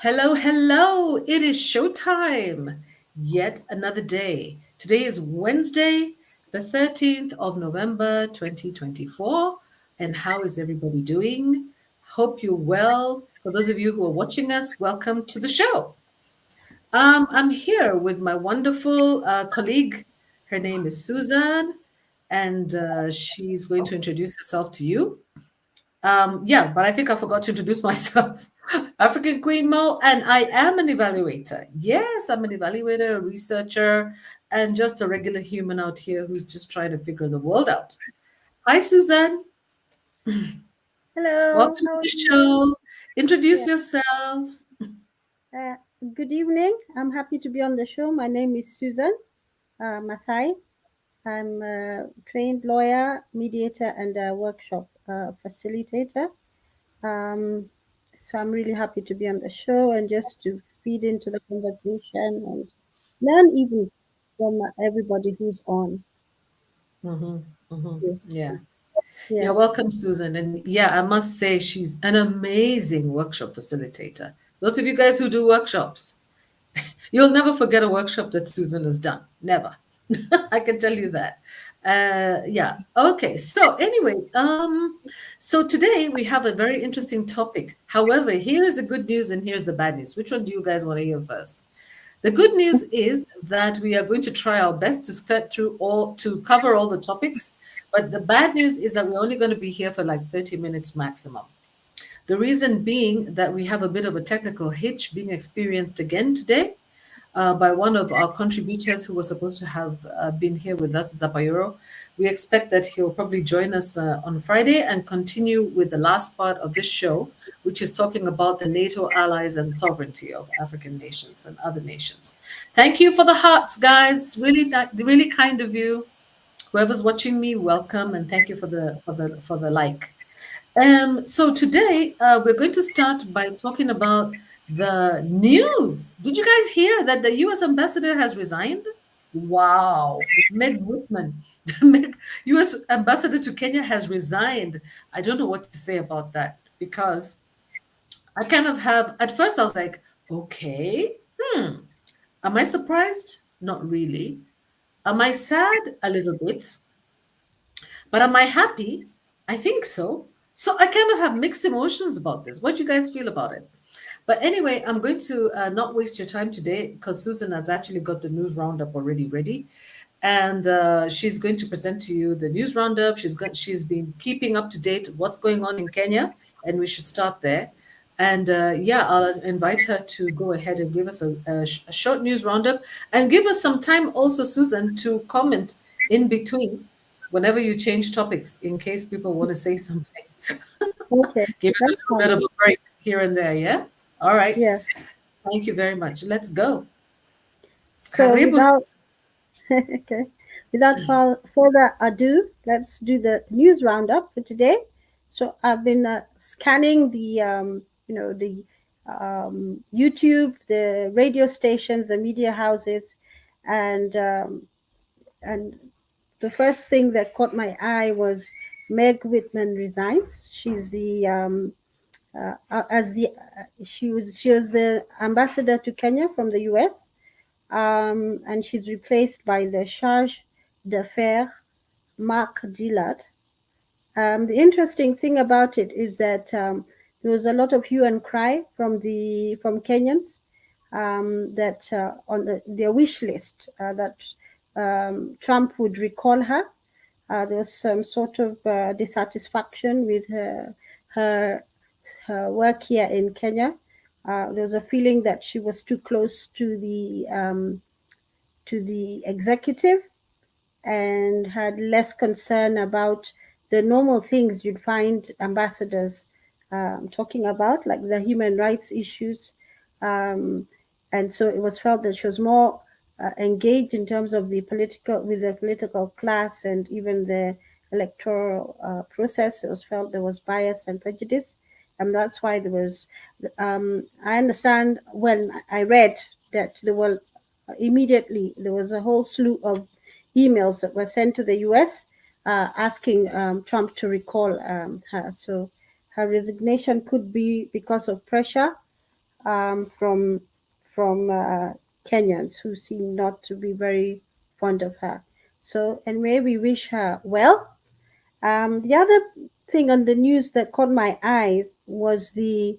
Hello, hello. It is showtime. Yet another day. Today is Wednesday, the 13th of November, 2024. And how is everybody doing? Hope you're well. For those of you who are watching us, welcome to the show. I'm here with my wonderful colleague. Her name is Susan, and she's going to introduce herself to you. Yeah, but I think I forgot to introduce myself. African Queen Mo, and I am an evaluator. Yes, I'm an evaluator, a researcher, and just a regular human out here who's just trying to figure the world out. Hi, Suzanne. Hello, Welcome to how are the you? show. Introduce Yeah. yourself. Uh, Good evening. I'm happy to be on the show. My name is Susan Mathai. I'm a trained lawyer, mediator, and a workshop facilitator. Um, so I'm really happy to be on the show and just to feed into the conversation and learn even from everybody who's on. hmm Yeah. Yeah. You're welcome, Susan. And yeah, I must say she's an amazing workshop facilitator. Those of you guys who do workshops, you'll never forget a workshop that Susan has done. Never. I can tell you that. Yeah. Okay. So anyway, so today we have a very interesting topic. However, here's the good news and here's the bad news. Which one do you guys want to hear first? The good news is that we are going to try our best to skirt through all to cover all the topics. But the bad news is that we're only going to be here for like 30 minutes maximum. The reason being that we have a bit of a technical hitch being experienced again today by one of our contributors who was supposed to have been here with us, Zapayoro. We expect that he'll probably join us on Friday and continue with the last part of this show, which is talking about the NATO allies and sovereignty of African nations and other nations. Thank you for the hearts, guys. Really, really kind of you. Whoever's watching me, welcome, and thank you for the like. So today we're going to start by talking about the news. Did you guys hear that the U.S. ambassador has resigned? Wow, Meg Whitman, the U.S. ambassador to Kenya has resigned. I don't know what to say about that because I kind of have. At first, I was like, okay, am I surprised? Not really. Am I sad? A little bit. But am I happy? I think so. So I kind of have mixed emotions about this. What do you guys feel about it? But anyway, I'm going to not waste your time today because Susan has actually got the news roundup already ready. And she's going to present to you the news roundup. She's been keeping up to date what's going on in Kenya, and we should start there. And yeah, I'll invite her to go ahead and give us a short news roundup and give us some time also, Susan, to comment in between whenever you change topics in case people want to say something. Okay, Give it a that's little fine. bit of a break here and there, yeah? All right. Yeah. Thank you very much. Let's go. So Karibu. okay. Without further ado, let's do the news roundup for today. So I've been scanning the YouTube, the radio stations, the media houses, and and the first thing that caught my eye was Meg Whitman resigns. She's the as the she was the ambassador to Kenya from the U.S. And she's replaced by the charge d'affaires Mark Dillard. The interesting thing about it is that there was a lot of hue and cry from Kenyans that on their wish list that Trump would recall her. There was some sort of dissatisfaction with her her work here in Kenya. There was a feeling that she was too close to the executive and had less concern about the normal things you'd find ambassadors talking about, like the human rights issues. Um, and so it was felt that she was more engaged in terms of with the political class and even the electoral process. It was felt there was bias and prejudice. And that's why there was, I understand when I read that there were immediately there was a whole slew of emails that were sent to the US asking Trump to recall her. So her resignation could be because of pressure from Kenyans who seem not to be very fond of her. So anyway, we wish her well. The other thing on the news that caught my eyes was the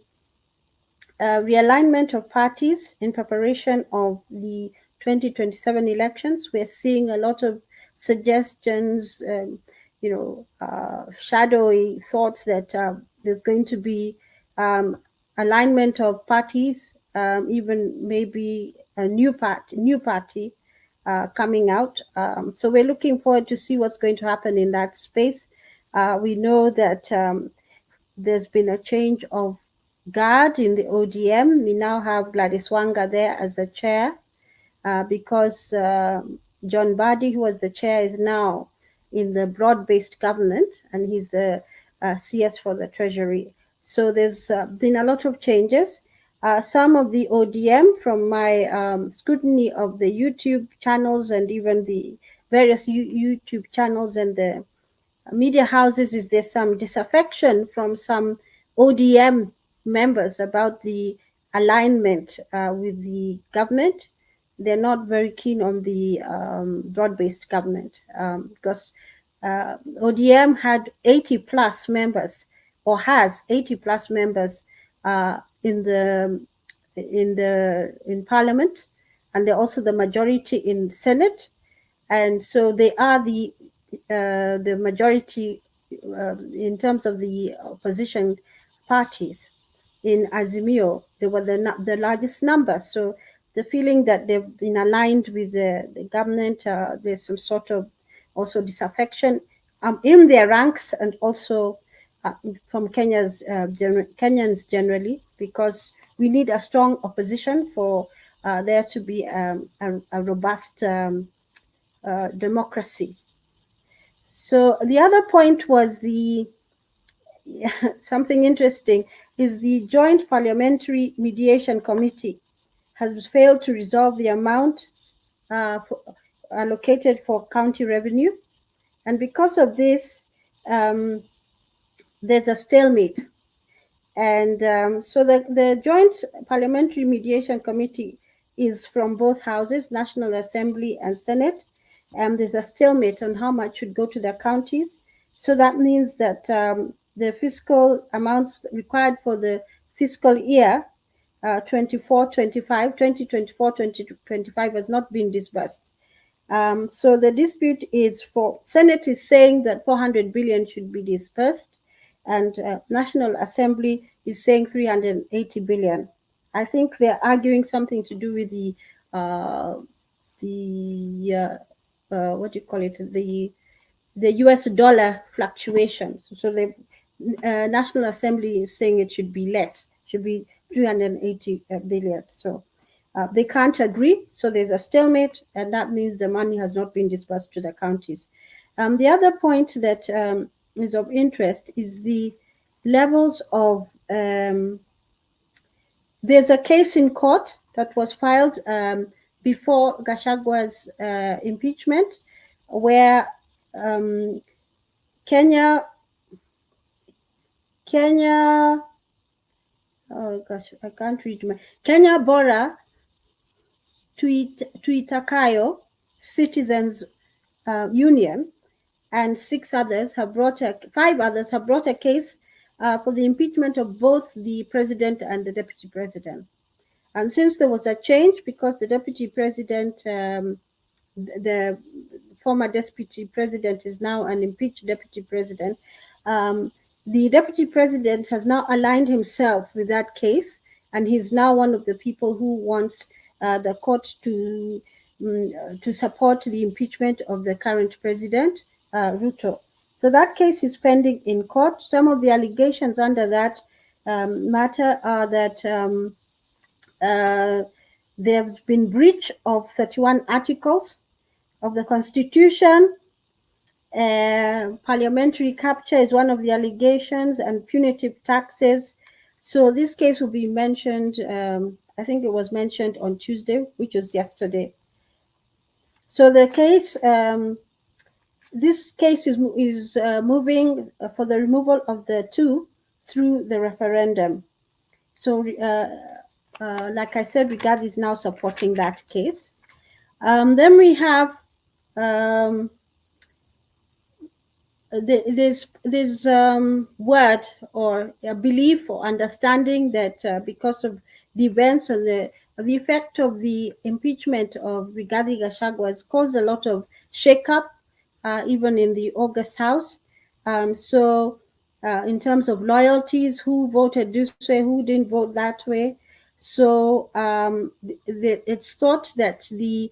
realignment of parties in preparation of the 2027 elections. We're seeing a lot of suggestions, shadowy thoughts that there's going to be um, alignment of parties, even maybe a new party coming out. So we're looking forward to see what's going to happen in that space. We know that there's been a change of guard in the ODM. We now have Gladys Wanga there as the chair because John Badi, who was the chair, is now in the broad-based government, and he's the CS for the Treasury. So there's been a lot of changes. Some of the ODM, from my scrutiny of the YouTube channels and even the various YouTube channels and the media houses, is there some disaffection from some ODM members about the alignment with the government. They're not very keen on the broad-based government because ODM had 80 plus members, or has 80 plus members in Parliament, and they're also the majority in Senate, and so they are the majority in terms of the opposition parties. In Azimio, they were the largest number. So the feeling that they've been aligned with the government, there's some sort of also disaffection in their ranks, and also from Kenyans generally, because we need a strong opposition for there to be a robust democracy. So the other point was something interesting is the Joint Parliamentary Mediation Committee has failed to resolve the amount allocated for county revenue, and because of this, there's a stalemate. And so the Joint Parliamentary Mediation Committee is from both houses, National Assembly and Senate. There's a stalemate on how much should go to the counties. So that means that the fiscal amounts required for the fiscal year 2024-25 has not been disbursed. So the dispute is for Senate is saying that 400 billion should be disbursed, and National Assembly is saying 380 billion. I think they're arguing something to do with the what do you call it, the US dollar fluctuations. So the National Assembly is saying it should be less, should be 380 billion. So they can't agree. So there's a stalemate, and that means the money has not been disbursed to the counties. The other point that is of interest is the levels of there's a case in court that was filed before Gachagwa's impeachment, where Kenya, oh gosh, I can't read my Kenya Bora Tuitakayo Citizens Union and five others have brought a case for the impeachment of both the president and the deputy president. And since there was a change, because the deputy president, the former deputy president is now an impeached deputy president, the deputy president has now aligned himself with that case, and he's now one of the people who wants the court to support the impeachment of the current president, Ruto. So that case is pending in court. Some of the allegations under that matter are that there have been breach of 31 articles of the Constitution. Parliamentary capture is one of the allegations, and punitive taxes. So this case will be mentioned, I think it was mentioned on Tuesday, which was yesterday. So the case, this case is moving for the removal of the two through the referendum. So like I said, Rigathi is now supporting that case. Then we have um, this word or a belief or understanding that because of the events and the effect of the impeachment of Rigathi Gachagua has caused a lot of shake-up, even in the August House. In terms of loyalties, who voted this way, who didn't vote that way. So it's thought that the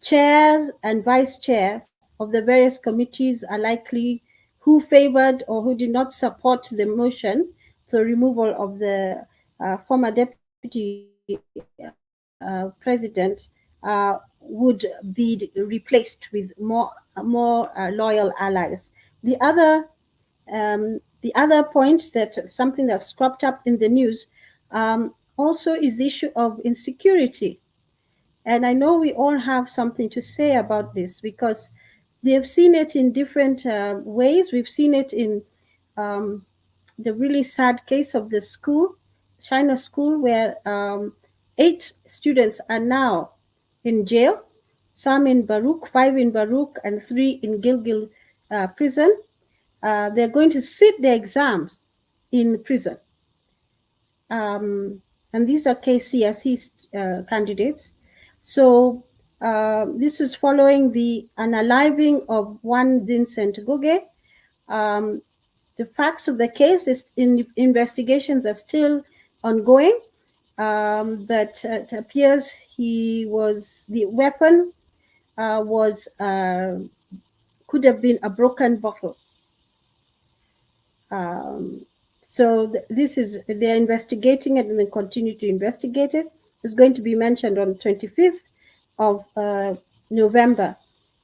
chairs and vice chairs of the various committees are likely who favored or who did not support the motion, the removal of the former deputy president, would be replaced with more loyal allies. The other point that something that's cropped up in the news also is the issue of insecurity. And I know we all have something to say about this because we have seen it in different ways. We've seen it in um, the really sad case of the school, China school, where 8 students are now in jail, some in Baruch, 5 in Baruch, and 3 in Gilgil prison. They're going to sit their exams in prison. And these are KCSE candidates. So this is following the unaliving of one Vincent Goge. Um, the facts of the case is investigations are still ongoing, but it appears the weapon was could have been a broken bottle. Um, this is they're investigating it and they continue to investigate it. It's going to be mentioned on the 25th of November,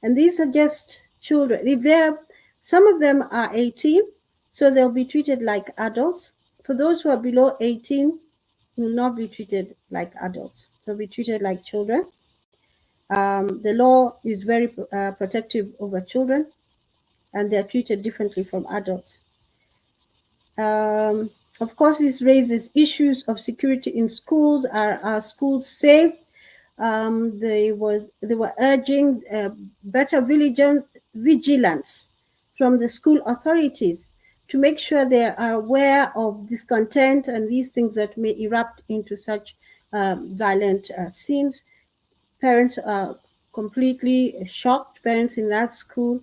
and these are just children. If they're some of them are 18, so they'll be treated like adults. For those who are below 18, will not be treated like adults. They'll be treated like children. The law is very protective over children, and they're treated differently from adults. Of course, this raises issues of security in schools. Are schools safe? They were urging better vigilance from the school authorities to make sure they are aware of discontent and these things that may erupt into such violent scenes. Parents are completely shocked. Parents in that school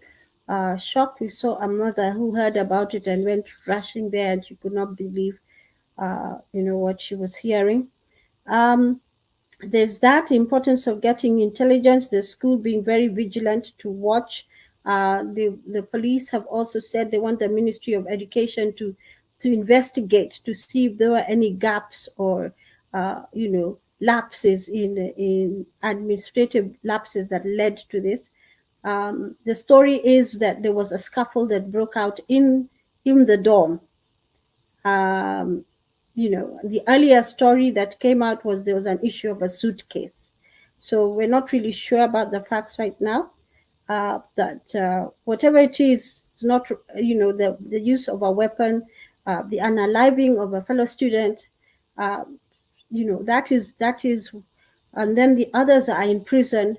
shocked. We saw a mother who heard about it and went rushing there, and she could not believe, what she was hearing. Um, there's that importance of getting intelligence. The school being very vigilant to watch. The police have also said they want the Ministry of Education to investigate to see if there were any gaps or lapses in administrative lapses that led to this. The story is that there was a scuffle that broke out in the dorm. Um, the earlier story that came out was there was an issue of a suitcase. So we're not really sure about the facts right now. That whatever it is, it's not, the use of a weapon, the unaliving of a fellow student, uh, that is, and then the others are in prison,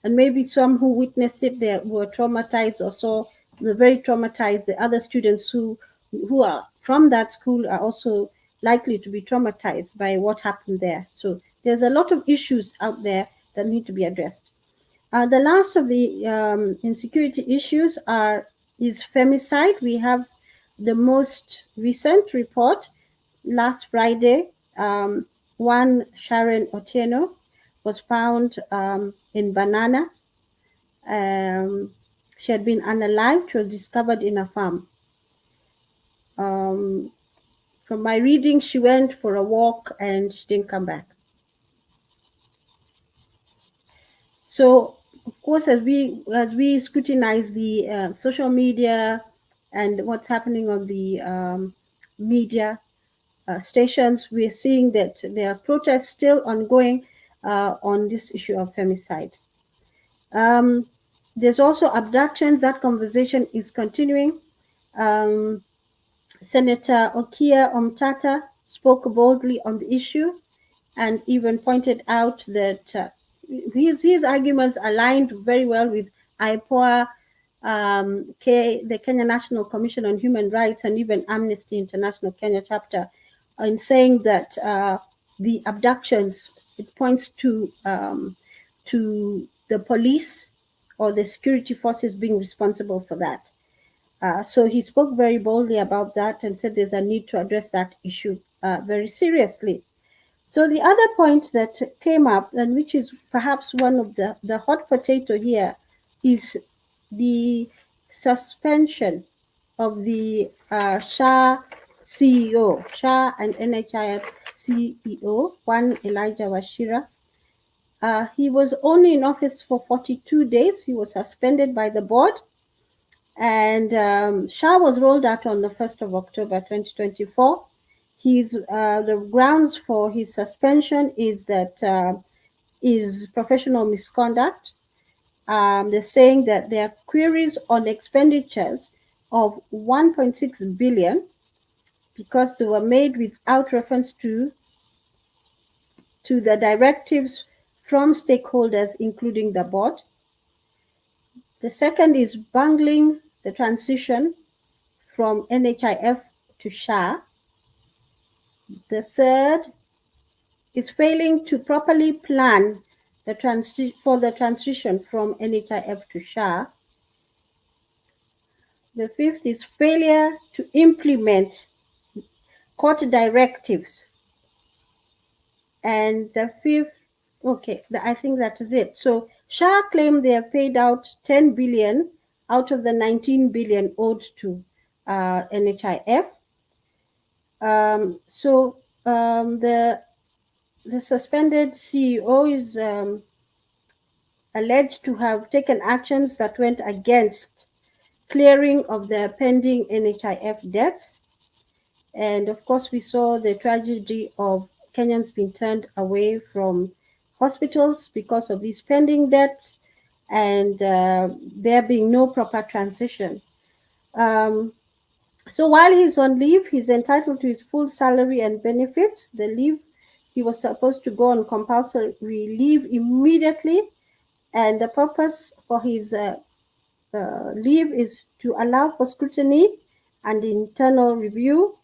and maybe some who witnessed it they were traumatized or saw the very traumatized. The other students who are from that school are also likely to be traumatized by what happened there. So there's a lot of issues out there that need to be addressed. The last of the insecurity issues is femicide. We have the most recent report last Friday. One Sharon Otieno was found in Banana. She had been unalived. She was discovered in a farm. From my reading, she went for a walk and she didn't come back. So, of course, as we scrutinize the social media and what's happening on the media stations, we're seeing that there are protests still ongoing on this issue of femicide. There's also abductions. That conversation is continuing. Senator Okia Omtata spoke boldly on the issue, and even pointed out that his arguments aligned very well with IPOA, the Kenya National Commission on Human Rights, and even Amnesty International Kenya chapter, in saying that the abductions, it points to the police or the security forces being responsible for that. So he spoke very boldly about that and said there's a need to address that issue very seriously. So the other point that came up, and which is perhaps one of the hot potato here, is the suspension of the SHA CEO, SHA and NHIF CEO, one Elijah Washira. He was only in office for 42 days. He was suspended by the board, and SHA was rolled out on the 1st of October 2024. The grounds for his suspension is that is professional misconduct. They're saying that there are queries on expenditures of 1.6 billion because they were made without reference to the directives from stakeholders, including the board. The second is bungling the transition from NHIF to SHA. The third is failing to properly plan for the transition from NHIF to SHA. The fifth is failure to implement court directives. And the fifth, I think that is it. So SHA claimed they have paid out 10 billion out of the 19 billion owed to NHIF. The suspended CEO is alleged to have taken actions that went against clearing of the pending NHIF debts. And of course, we saw the tragedy of Kenyans being turned away from hospitals because of these pending debts, and there being no proper transition. So while he's on leave, he's entitled to his full salary and benefits. The leave, he was supposed to go on compulsory leave immediately, and the purpose for his leave is to allow for scrutiny and internal review.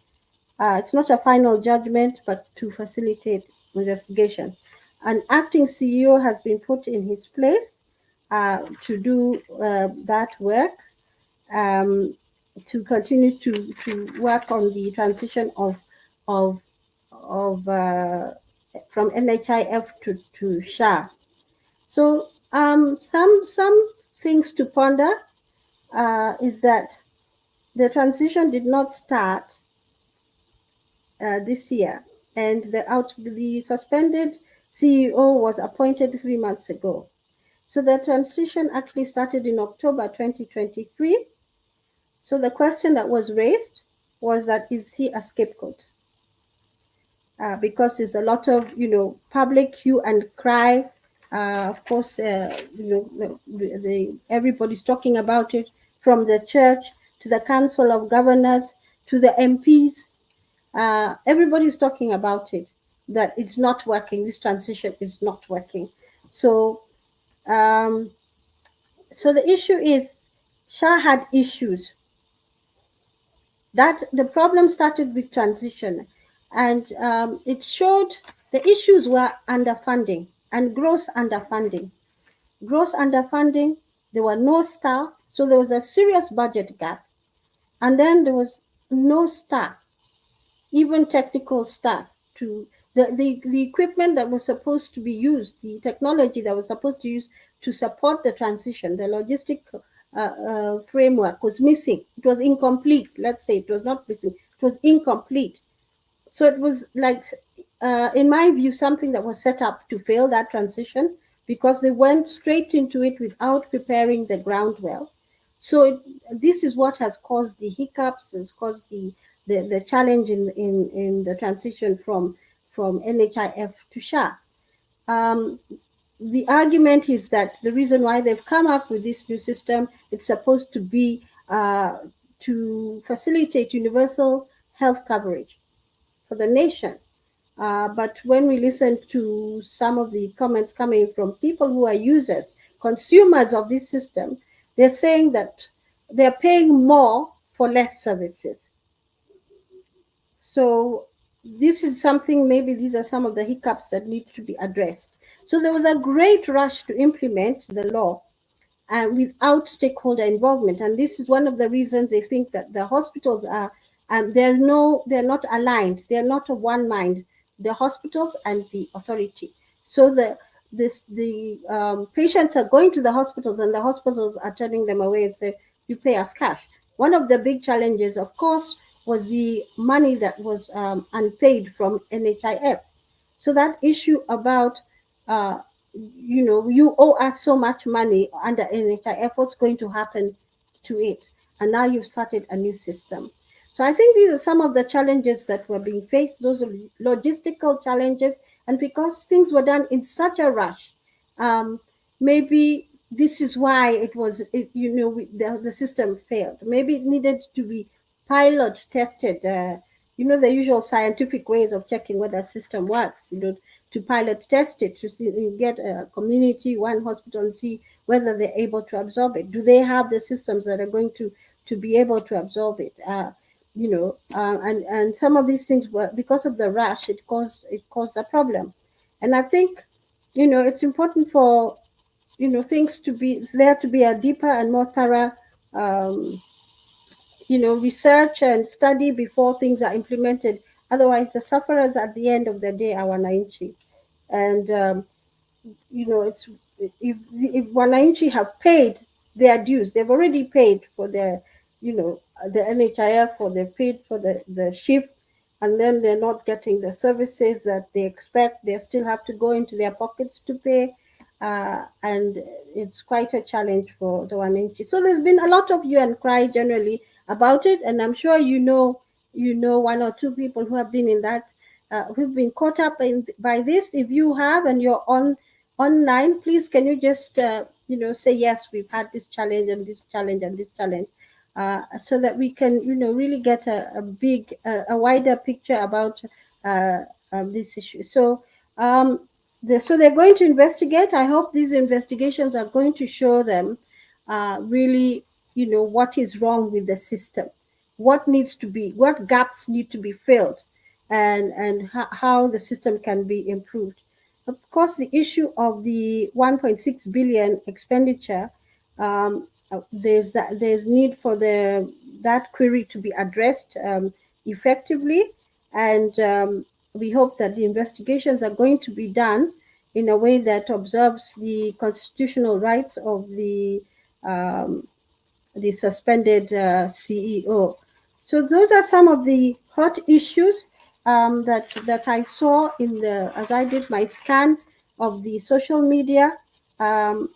It's not a final judgment, but to facilitate investigation. An acting CEO has been put in his place to do that work, to continue to work on the transition of from NHIF to SHA. So some things to ponder is that the transition did not start this year, and the suspended CEO was appointed 3 months ago. So the transition actually started in October 2023. So the question that was raised was that, is he a scapegoat? Because there's a lot of, public hue and cry. Of course, everybody's talking about it, from the church to the Council of Governors to the MPs. Everybody's talking about it, that it's not working. This transition is not working. So the issue is SHA had issues. That the problem started with transition, and it showed the issues were underfunding and gross underfunding. Gross underfunding, there were no staff, so there was a serious budget gap. And then there was no staff, even technical staff, to the equipment that was supposed to be used, the technology that was supposed to use to support the transition, the logistic framework was missing. It was incomplete. Let's say it was not missing. It was incomplete. So it was like, in my view, something that was set up to fail that transition, because they went straight into it without preparing the ground well. So this is what has caused the hiccups, has caused the challenge in the transition from NHIF to SHA. The argument is that the reason why they've come up with this new system, it's supposed to be to facilitate universal health coverage for the nation. But when we listen to some of the comments coming from people who are users, consumers of this system, they're saying that they're paying more for less services. So this is something, maybe these are some of the hiccups that need to be addressed. So there was a great rush to implement the law without stakeholder involvement. And this is one of the reasons they think that the hospitals are, they're not aligned. They're not of one mind, the hospitals and the authority. So the patients are going to the hospitals and the hospitals are turning them away and say, you pay us cash. One of the big challenges, of course, was the money that was unpaid from NHIF. So that issue about uh, you owe us so much money under NHIF, what's going to happen to it? And now you've started a new system. So I think these are some of the challenges that were being faced, those are logistical challenges. And because things were done in such a rush, um, maybe this is why the system failed. Maybe it needed to be pilot tested, the usual scientific ways of checking whether a system works, to pilot test it, to see, you get a community, one hospital, and see whether they're able to absorb it. Do they have the systems that are going to be able to absorb it? And some of these things were, because of the rush, it caused a problem. And I think, it's important for things to be there, to be a deeper and more thorough um, research and study before things are implemented. Otherwise, the sufferers at the end of the day are wananchi. And it's, if wananchi have paid their dues, they've already paid for their, the NHIF, or they've paid for the shift, and then they're not getting the services that they expect. They still have to go into their pockets to pay. And it's quite a challenge for the wananchi. So there's been a lot of hue and cry generally about it, and I'm sure one or two people who have been in that, who've been caught up by this. If you have and you're online, please can you just say yes, we've had this challenge and this challenge and this challenge, so that we can really get a wider picture about this issue. So they're going to investigate. I hope these investigations are going to show them really, what is wrong with the system, what gaps need to be filled, and how the system can be improved. Of course, the issue of the 1.6 billion expenditure, there's need for that query to be addressed effectively, and we hope that the investigations are going to be done in a way that observes the constitutional rights of the suspended CEO. So those are some of the hot issues that I saw as I did my scan of the social media, um,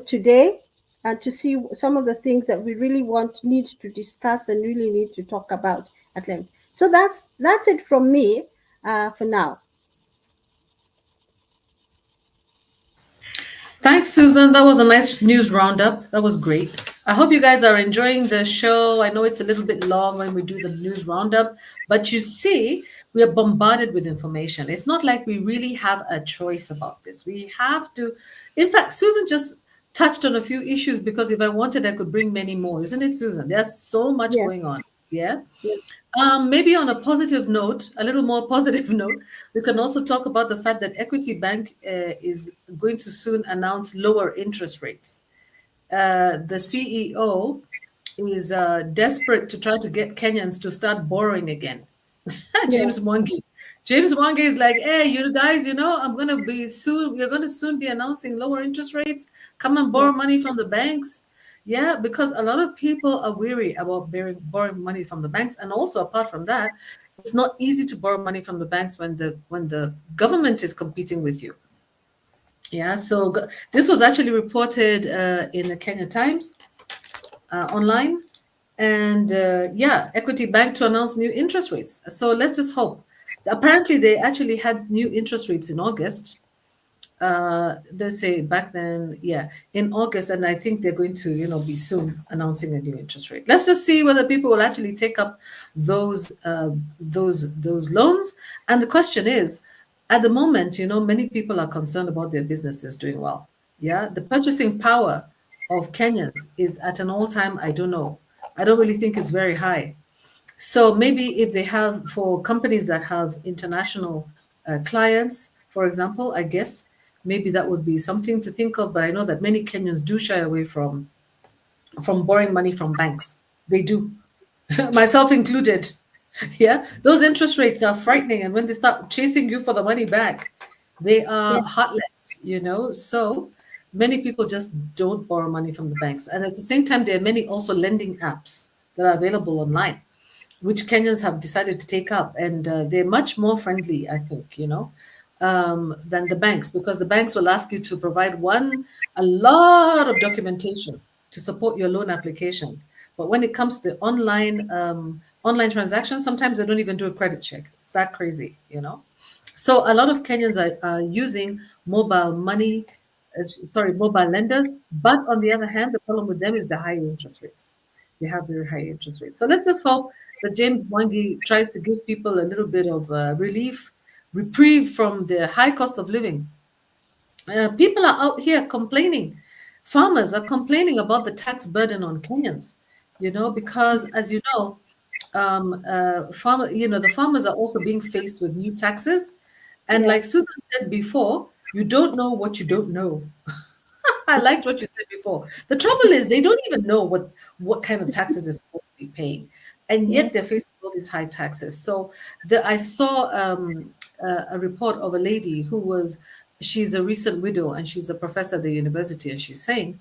today, and to see some of the things that we really need to discuss and really need to talk about at length. So that's it from me for now. Thanks, Susan. That was a nice news roundup. That was great. I hope you guys are enjoying the show. I know it's a little bit long when we do the news roundup, but you see, we are bombarded with information. It's not like we really have a choice about this. We have to. In fact, Susan just touched on a few issues, because if I wanted, I could bring many more, isn't it, Susan? There's so much Yes, going on. Yeah. yes, Maybe on a positive note, a little more positive note, we can also talk about the fact that Equity Bank is going to soon announce lower interest rates. The CEO is desperate to try to get Kenyans to start borrowing again. yeah, James Mwangi. James Mwangi is like, hey, you guys, I'm going to be soon, we're going to soon be announcing lower interest rates. Come and borrow yes, money from the banks. Yeah, because a lot of people are weary about borrowing money from the banks. And also, apart from that, it's not easy to borrow money from the banks when the government is competing with you. Yeah, so this was actually reported in the Kenya Times online. And yeah, Equity Bank to announce new interest rates. So let's just hope. Apparently, they actually had new interest rates in August. Let's say back then, yeah, in August, and I think they're going to, be soon announcing a new interest rate. Let's just see whether people will actually take up those loans. And the question is, at the moment, many people are concerned about their businesses doing well. Yeah, the purchasing power of Kenyans is at an all-time, I don't know. I don't really think it's very high. So maybe if they have, for companies that have international clients, for example, I guess maybe that would be something to think of. But I know that many Kenyans do shy away from borrowing money from banks. They do, myself included. Yeah, those interest rates are frightening, and when they start chasing you for the money back, they are Yes. heartless. So many people just don't borrow money from the banks, and at the same time, there are many also lending apps that are available online, which Kenyans have decided to take up, and they're much more friendly, I think, than the banks, because the banks will ask you to provide a lot of documentation to support your loan applications. But when it comes to the online transactions, sometimes they don't even do a credit check. It's that crazy. So a lot of Kenyans are using mobile money, mobile lenders. But on the other hand, the problem with them is the high interest rates. They have very high interest rates. So let's just hope that James Mwangi tries to give people a little bit of reprieve from the high cost of living. People are out here complaining. Farmers are complaining about the tax burden on Kenyans, because as you know, the farmers are also being faced with new taxes. And like Yes. Susan said before, you don't know what you don't know. I liked what you said before. The trouble is they don't even know what kind of taxes they're supposed to be paying, and yet they're Yes. facing all these high taxes. So I saw a report of a lady she's a recent widow and she's a professor at the university, and she's saying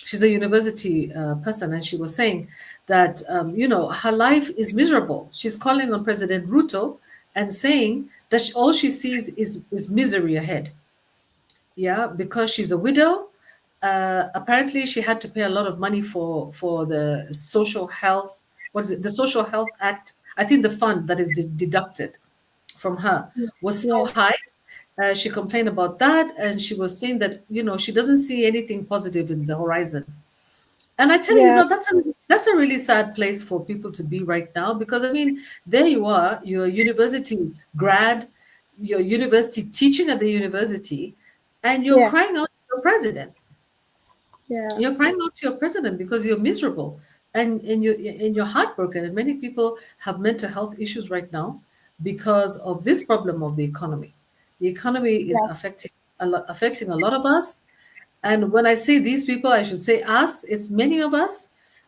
she's a university person, and she was saying that her life is miserable. She's calling on President Ruto and saying that all she sees is misery ahead. Yeah, because she's a widow. Apparently, she had to pay a lot of money for the social health. What is it? The Social Health Act. I think the fund that is deducted from her was so Yes. high. She complained about that, and she was saying that she doesn't see anything positive in the horizon. And I tell you, Yes. that's a really sad place for people to be right now, because I mean, there you are, you're a university grad, you're university teaching at the university, and you're Yeah. crying out to your president. Yeah. You're crying out to your president because you're miserable, and you're heartbroken. And many people have mental health issues right now because of this problem of the economy. The economy is Yes. affecting a lot of us. And when I say these people, I should say us, it's many of us.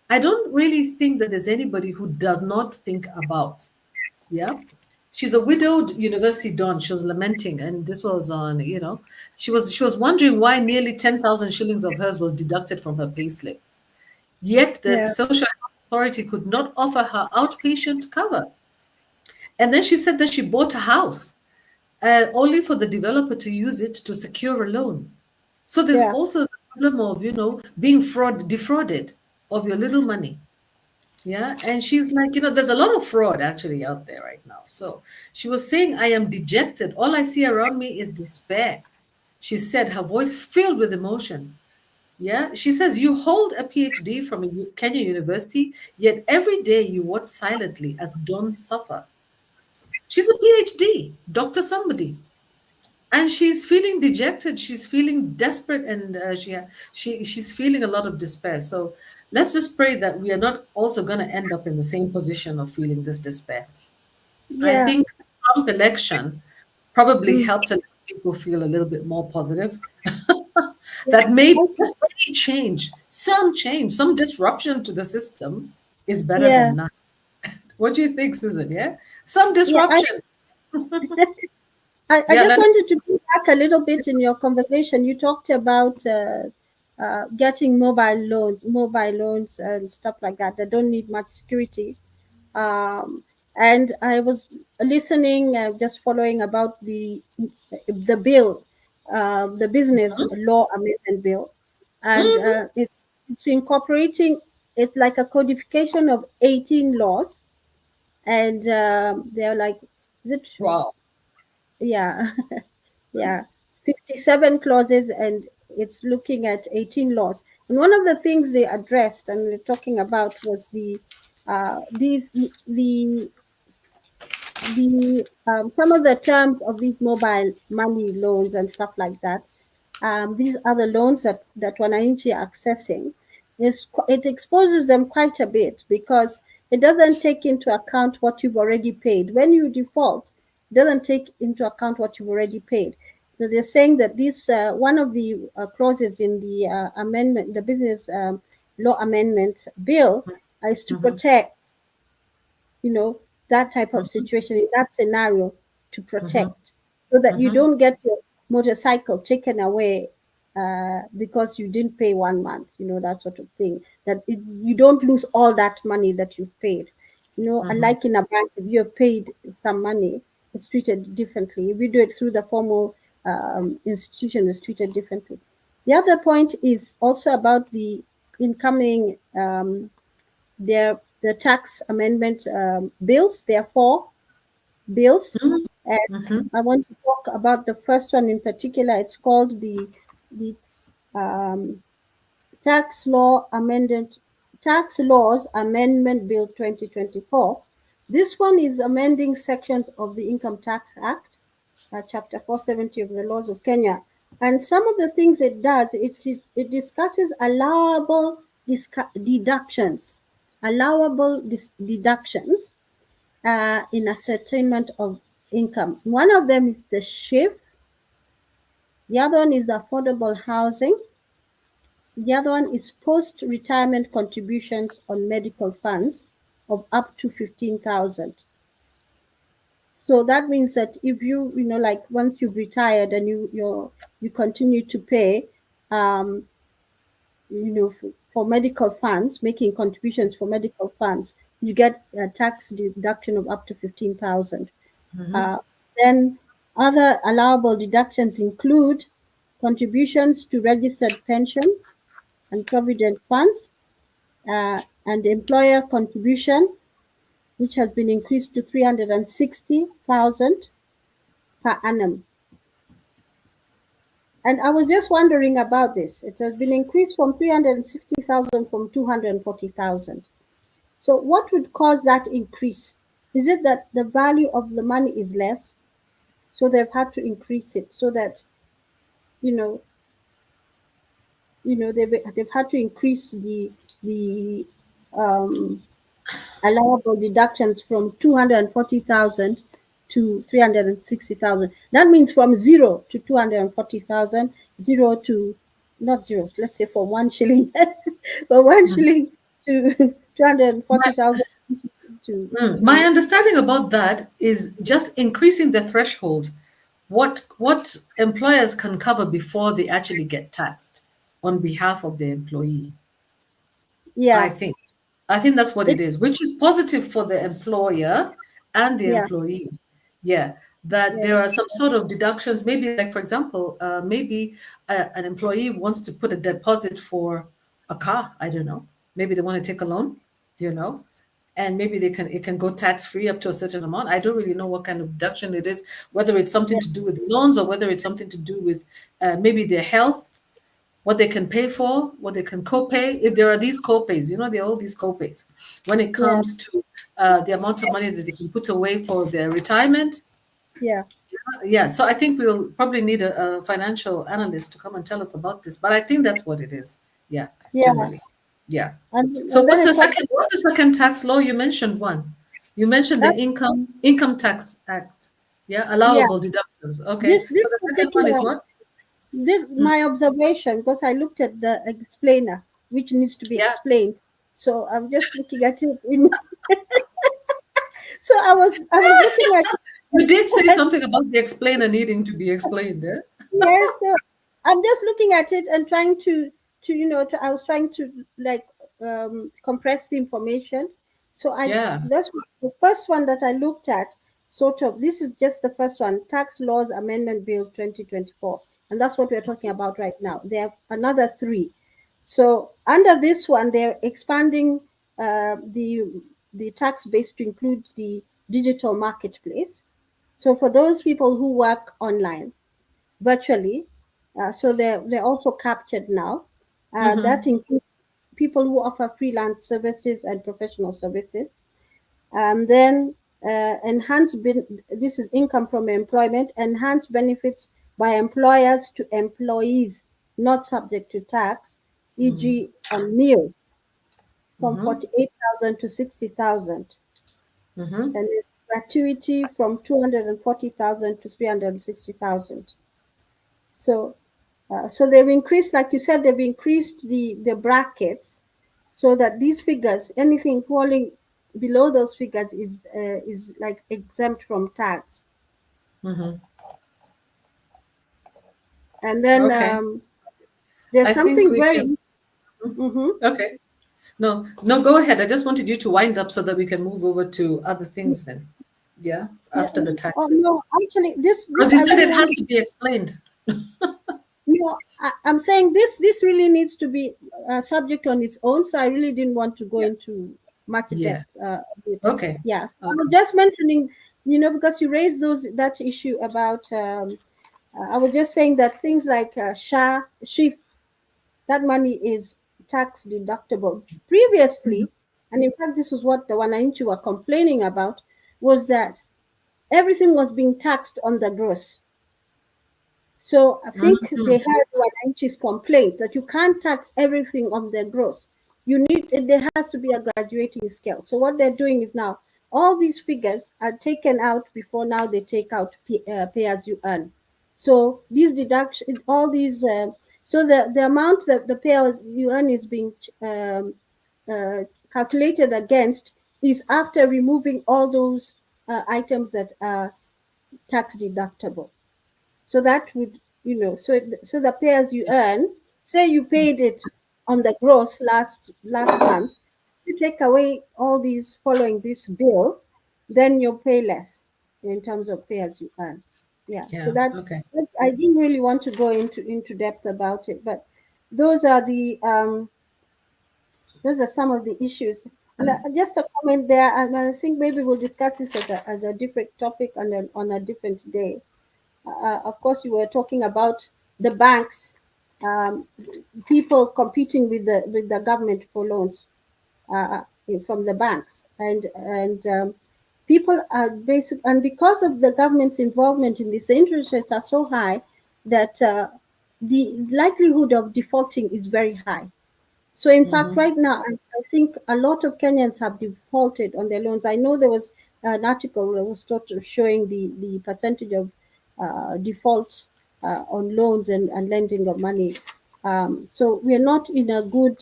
I don't really think that there's anybody who does not think about. Yeah. She's a widowed university don. She was lamenting, and this was she was wondering why nearly 10,000 shillings of hers was deducted from her payslip. Yet the Yes. social health authority could not offer her outpatient cover. And then she said that she bought a house only for the developer to use it to secure a loan. So there's Yeah. also the problem of, being defrauded of your little money. Yeah. And she's like, there's a lot of fraud actually out there right now. So she was saying, I am dejected. All I see around me is despair. She said, her voice filled with emotion. Yeah. She says, you hold a PhD from a Kenya university, yet every day you watch silently as Don suffer. She's a PhD, Dr. Somebody. And she's feeling dejected, she's feeling desperate, and she's feeling a lot of despair. So let's just pray that we are not also going to end up in the same position of feeling this despair. I Yeah. think Trump election probably Mm. helped a lot of people feel a little bit more positive. Yeah. That maybe Okay. just any change, some disruption to the system is better than Yes. none. What do you think, Susan? Yeah, some Yeah. disruption. I Yeah, just let wanted to go back a little bit in your conversation. You talked about getting mobile loans and stuff like that. That don't need much security. And I was listening, just following about the bill, the business law amendment bill, and Mhm. it's incorporating. It's like a codification of 18 laws, and they're like, is it? Wow. Yeah, yeah. 57 clauses, and it's looking at 18 laws. And one of the things they addressed and we're talking about was these the some of the terms of these mobile money loans and stuff like that. These are the loans that wananchi are accessing. It exposes them quite a bit because it doesn't take into account what you've already paid. When you default, it doesn't take into account what you've already paid. So they're saying that this one of the clauses in the amendment, the business law amendment bill, is to Mm-hmm. protect, you know, that type of Mm-hmm. situation, in that scenario, to Mm-hmm. protect, so that you Mm-hmm. don't get your motorcycle taken away because you didn't pay 1 month, that sort of thing. You don't lose all that money that you've paid. Mm-hmm. Unlike in a bank, if you have paid some money, it's treated differently. If you do it through the formal institution, it's treated differently. The other point is also about the incoming the tax amendment bills. There are four bills, and Mm-hmm. I want to talk about the first one in particular. It's called the um, Tax Law Amendment Tax Laws Amendment Bill 2024. This one is amending sections of the Income Tax Act, Chapter 470 of the Laws of Kenya. And some of the things it does, it discusses deductions, deductions in ascertainment of income. One of them is the shift. The other one is affordable housing. The other one is post-retirement contributions on medical funds of up to 15,000. So that means that if like once you've retired and you continue to pay, um, for medical funds, making contributions for medical funds, you get a tax deduction of up to 15,000. Mm-hmm. Uh, then other allowable deductions include contributions to registered pensions and provident funds, and employer contribution, which has been increased to 360,000 per annum. And I was just wondering about this. It has been increased from 360,000 from 240,000. So what would cause that increase? Is it that the value of the money is less, so they've had to increase it so that you know they've had to increase the um, allowable deductions from 240,000 to 360,000. That means from 0 to 240,000, 0 to not zero. Let's say from 1 shilling, from one Mm-hmm. shilling to My, 240,000 to my 300. understanding about that is just increasing the threshold. What employers can cover before they actually get taxed on behalf of their employee. I Yeah, think. I think that's what it it's is, which is positive for the employer and the yeah, employee. Yeah, that there yeah, are some sort of deductions. Maybe, like for example, maybe an employee wants to put a deposit for a car. I don't know. Maybe they want to take a loan. You know, and maybe it can go tax free up to a certain amount. I don't really know what kind of deduction it is, whether it's something yeah, to do with loans or whether it's something to do with maybe their health, what they can pay for, what they can co-pay. If there are these co-pays, there are all these co-pays when it yeah, comes to the amount of money that they can put away for their retirement. yeah, Yeah, so I think we'll probably need a financial analyst to come and tell us about this, but I think that's what it is. Yeah, yeah. generally. Yeah. So And then it talks what's the second tax law? You mentioned one. You mentioned the that's income tax act. Yeah, yeah. allowable deductions. Okay. This So this the second one is particular what? this Mm, my observation, because I looked at the explainer which needs to be yeah. explained. So I'm just looking at it in so I was looking at You did say it. something about the explainer needing to be explained there. Yes, so I'm just looking at it and trying I was trying to like compress the information. So Yeah. that's the first one that I looked at. Sort of, this is just the first one, Tax Laws Amendment Bill 2024, and that's what we're talking about right now. There are another three. So under this one, they're expanding the tax base to include the digital marketplace. So for those people who work online, virtually. So they're also captured now. That Mm-hmm. includes people who offer freelance services and professional services. Then this is income from employment, enhanced benefits by employers to employees not subject to tax, e.g., on meal from Mm-hmm. 48,000 to 60,000, Mm-hmm. and there's gratuity from 240,000 to 360,000. So, so they've increased, like you said, they've increased the brackets so that these figures, anything falling below those figures, is like exempt from tax. Mm-hmm. And then Okay. there's I think something we very. can. Mm-hmm. Okay. No, no, go ahead. I just wanted you to wind up so that we can move over to other things then. Yeah, Yeah, after the oh taxes. no, actually, this Because you I said really it want has to. to be explained. No, I'm saying this really needs to be a subject on its own. So I really didn't want to go Yeah. into much Yeah. depth of it. Okay. Yes, I was Okay. just mentioning, because you raised that issue about. I was just saying that things like SHIF, that money is tax deductible. Previously, and in fact, this was what the Wananchi were complaining about, was that everything was being taxed on the gross. So I think they Mm-hmm. heard Wananchi's complaint that you can't tax everything on their gross. There has to be a graduating scale. So what they're doing is now all these figures are taken out before now they take out pay as you earn. So these deduction, all these, so the amount that the pay as you earn is being calculated against is after removing all those items that are tax deductible. So that would, so the pay as you earn, say you paid it on the gross last month, you take away all these following this bill, then you'll pay less in terms of pay as you earn. Yeah. So Yeah. Okay. I didn't really want to go into depth about it, but those are the those are some of the issues. And just a comment there, and I think maybe we'll discuss this as a different topic on a different day. Of course, you were talking about the banks, um, people competing with the government for loans uh, from the banks, and people are basic, and because of the government's involvement in this, the interest rates are so high that the likelihood of defaulting is very high. So, in fact, Mm-hmm. right now, I think a lot of Kenyans have defaulted on their loans. I know there was an article that was showing the percentage of defaults on loans and lending of money. So, we're not in a good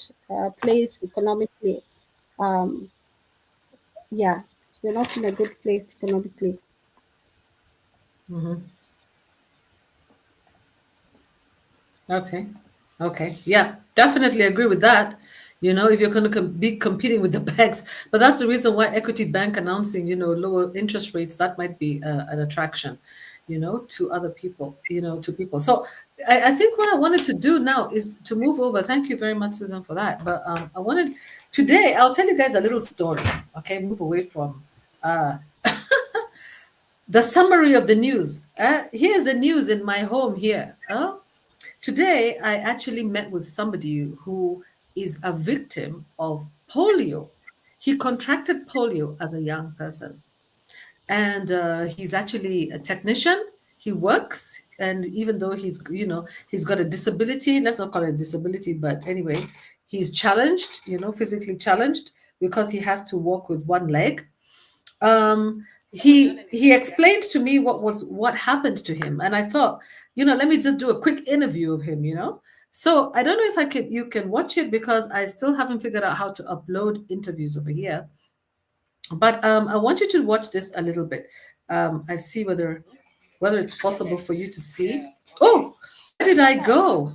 place economically. Um, yeah, we're not in a good place economically. Mm-hmm. Okay. Okay. Yeah, definitely agree with that. If you're going to be competing with the banks, but that's the reason why Equity Bank announcing, lower interest rates, that might be an attraction, to other people, to people. So I think what I wanted to do now is to move over. Thank you very much, Susan, for that. But today, I'll tell you guys a little story. Okay, move away from uh, the summary of the news. Here's the news in my home here. Today, I actually met with somebody who is a victim of polio. He contracted polio as a young person, and he's actually a technician. He works, and even though he's got a disability, let's not call it a disability, but anyway, he's challenged, physically challenged because he has to walk with one leg. He explained to me what happened to him, and I thought, let me just do a quick interview of him. So I don't know if you can watch it because I still haven't figured out how to upload interviews over here, but I want you to watch this a little bit. I see whether it's possible for you to see. Oh, where did I go?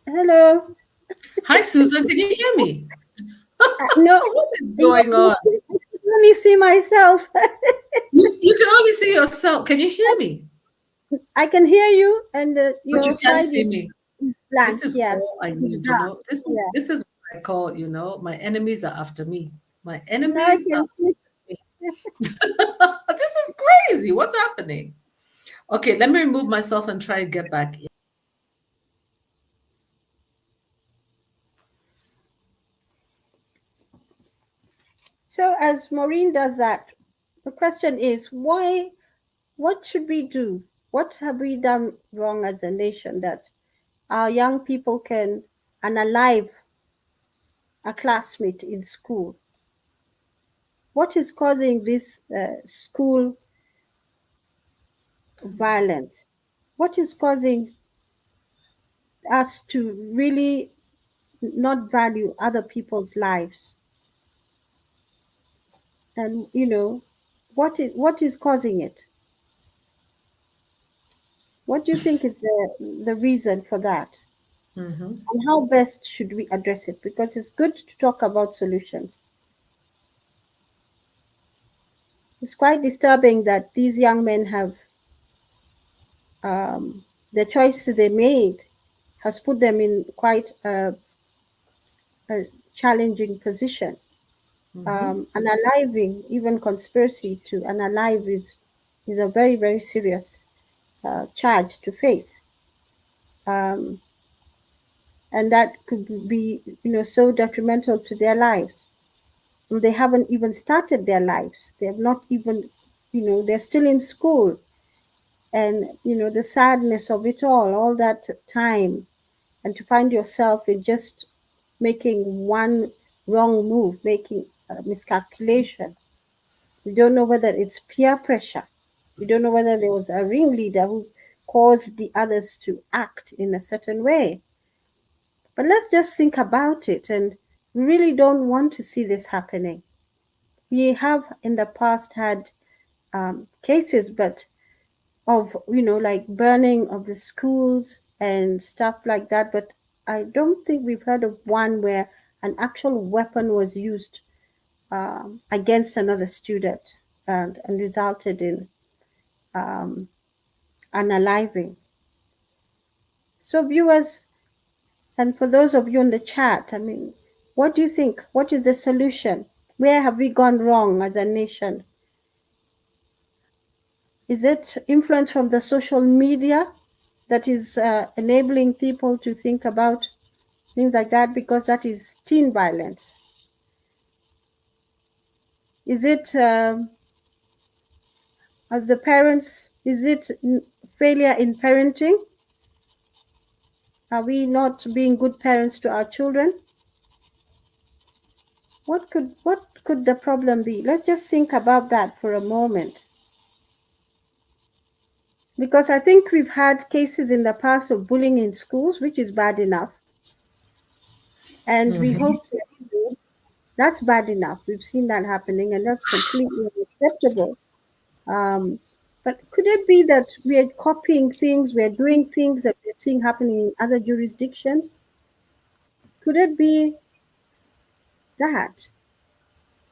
Hello. Hi, Susan, can you hear me? No, What is I going on? can only see myself. You can only see yourself. Can you hear me? I can hear you, and But your you can't side see is me. Blank, This is yes. all I It's need, dark. Yeah. this is what I call, my enemies are after me. My Now I enemies can are see. after me. This is crazy. What's happening? Okay, let me remove myself and try to get back in. So as Maureen does that, the question is why, what should we do? What have we done wrong as a nation that our young people can unalive a classmate in school? What is causing this school violence? What is causing us to really not value other people's lives? And what is causing it? What do you think is the reason for that? Mhm. And how best should we address it? Because it's good to talk about solutions. It's quite disturbing that these young men have the choice they made has put them in quite a challenging position. Mhm. Unaliving, even conspiracy to unalive is a very, very serious charge to face. Um, and that could be, so detrimental to their lives. And they haven't even started their lives. They have not even, they're still in school. And, the sadness of it all that time, and to find yourself in just making one wrong move, making a miscalculation. You don't know whether it's peer pressure. You don't know whether there was a ringleader who caused the others to act in a certain way. But let's just think about it, and we really don't want to see this happening. We have in the past had cases, but of like burning of the schools and stuff like that. But I don't think we've heard of one where an actual weapon was used against another student and resulted in um, unaliving. So, viewers, and for those of you in the chat, I mean, what do you think? What is the solution? Where have we gone wrong as a nation? Is it influence from the social media that is enabling people to think about things like that, because that is teen violence? Is it the parents? Is it failure in parenting? Are we not being good parents to our children? What could the problem be? Let's just think about that for a moment. Because I think we've had cases in the past of bullying in schools, which is bad enough. And we Mhm. hope that that's bad enough. We've seen that happening, and that's completely unacceptable. Um, but could it be that we are copying things, we are doing things that we're seeing happening in other jurisdictions? Could it be that?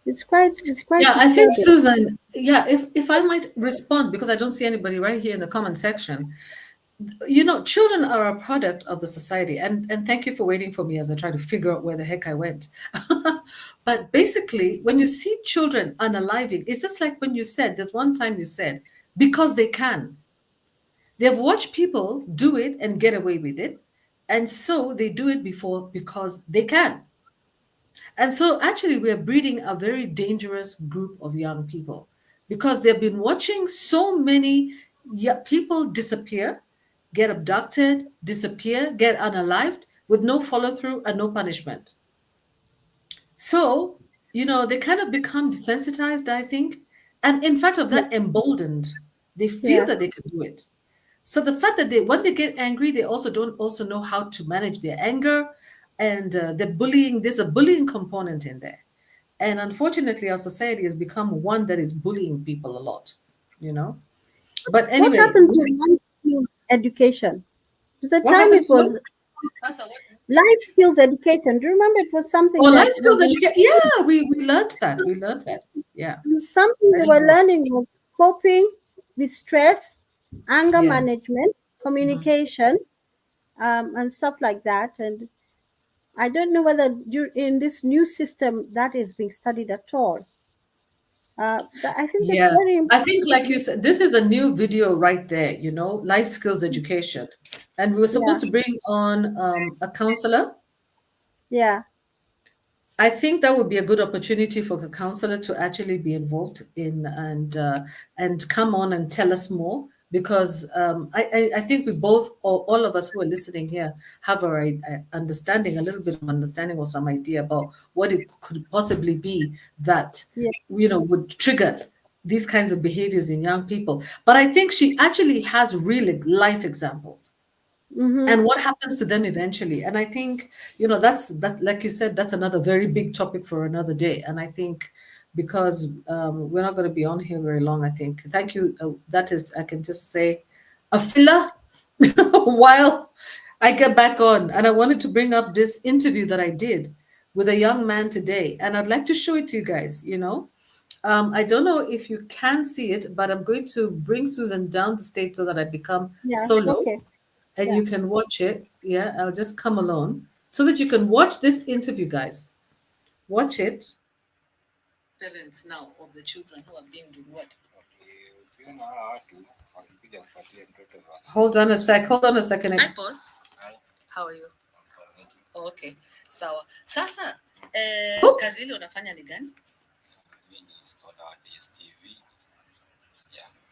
It's quite Yeah, I think disturbing. Susan, yeah, if I might respond, because I don't see anybody right here in the comment section. Children are a product of the society, and thank you for waiting for me as I try to figure out where the heck I went. But basically, when you see children unaliving, it's just like when you said, there's one time you said, because they can. They've watched people do it and get away with it, and so they do it before because they can. And so actually we are breeding a very dangerous group of young people because they've been watching so many people disappear, get abducted, disappear, get unalived with no follow through and no punishment. So, they kind of become desensitized, I think. And in fact, of that, emboldened. They feel Yeah. that they can do it. So the fact that when they get angry, they also don't also know how to manage their anger, and the bullying. There's a bullying component in there, and unfortunately, our society has become one that is bullying people a lot. You know. But What anyway, happened to life skills education? There's a what time happened it to was it? life skills education. Do you remember it was something Oh, that life was skills education. Yeah, we learned that. We learned that. Yeah, something I they didn't were know. learning was coping with stress, anger Yes. management, Mhm. communication, and stuff like that. And I don't know whether in this new system that is being studied at all. I think that's Yeah. very I think, like you important. said, this is a new video right there, life skills education. And we were Yeah, supposed to bring on a counselor. yeah, I think that would be a good opportunity for the counselor to actually be involved in and come on and tell us more, because I think we both, all of us who are listening here, have a understanding, a little bit of understanding or some idea about what it could possibly be that yeah. would trigger these kinds of behaviors in young people. But I think she actually has real life examples Mm-hmm. and what happens to them eventually. And I think that, like you said, that's another very big topic for another day. And I think, because we're not going to be on here very long, I think, thank you, that is, I can just say, a filler while I get back on. And I wanted to bring up this interview that I did with a young man today, and I'd like to show it to you guys. I don't know if you can see it, but I'm going to bring Susan down the stage so that I become Yeah, solo okay. and Yeah, you can watch it. Yeah, I'll just come alone so that you can watch this interview, guys. Watch it. Parents now of the children who are being doing what? Hold on a sec. Hold on a second. Hi, Paul. How are you? Oh, okay. Sawa. Sasa, kazi ile unafanya ni gani?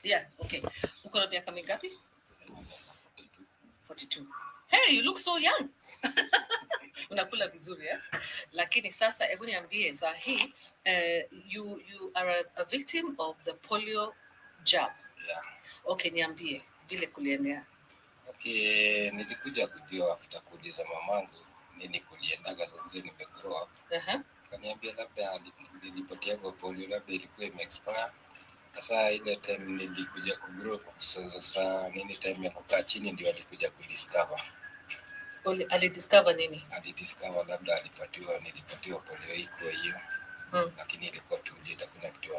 Yeah, okay. Uko na miaka mingapi? 42. Hey, you look so young. Unakula vizuri eh? Lakini sasa, hebu niambie saa hii, you are a victim of the polio jab. Yeah. Okay, niambie vile kuliendea. Okay, nilikuja kujua after kuuliza mamangu nini kuliendaga, sasa ndio nimegrow up. Kaniambia labda nilipotea kwa polio, labda ilikuwa imeexpire. Sasa ile time nilikuja kugrow up, sasa nini time ya kukaa chini ndio alikuja kudiscover. Alidiscover nini? Alidiscover labda nilipatiwa polio iko hiyo. Lakini ilikuwa tu itakuwa kitu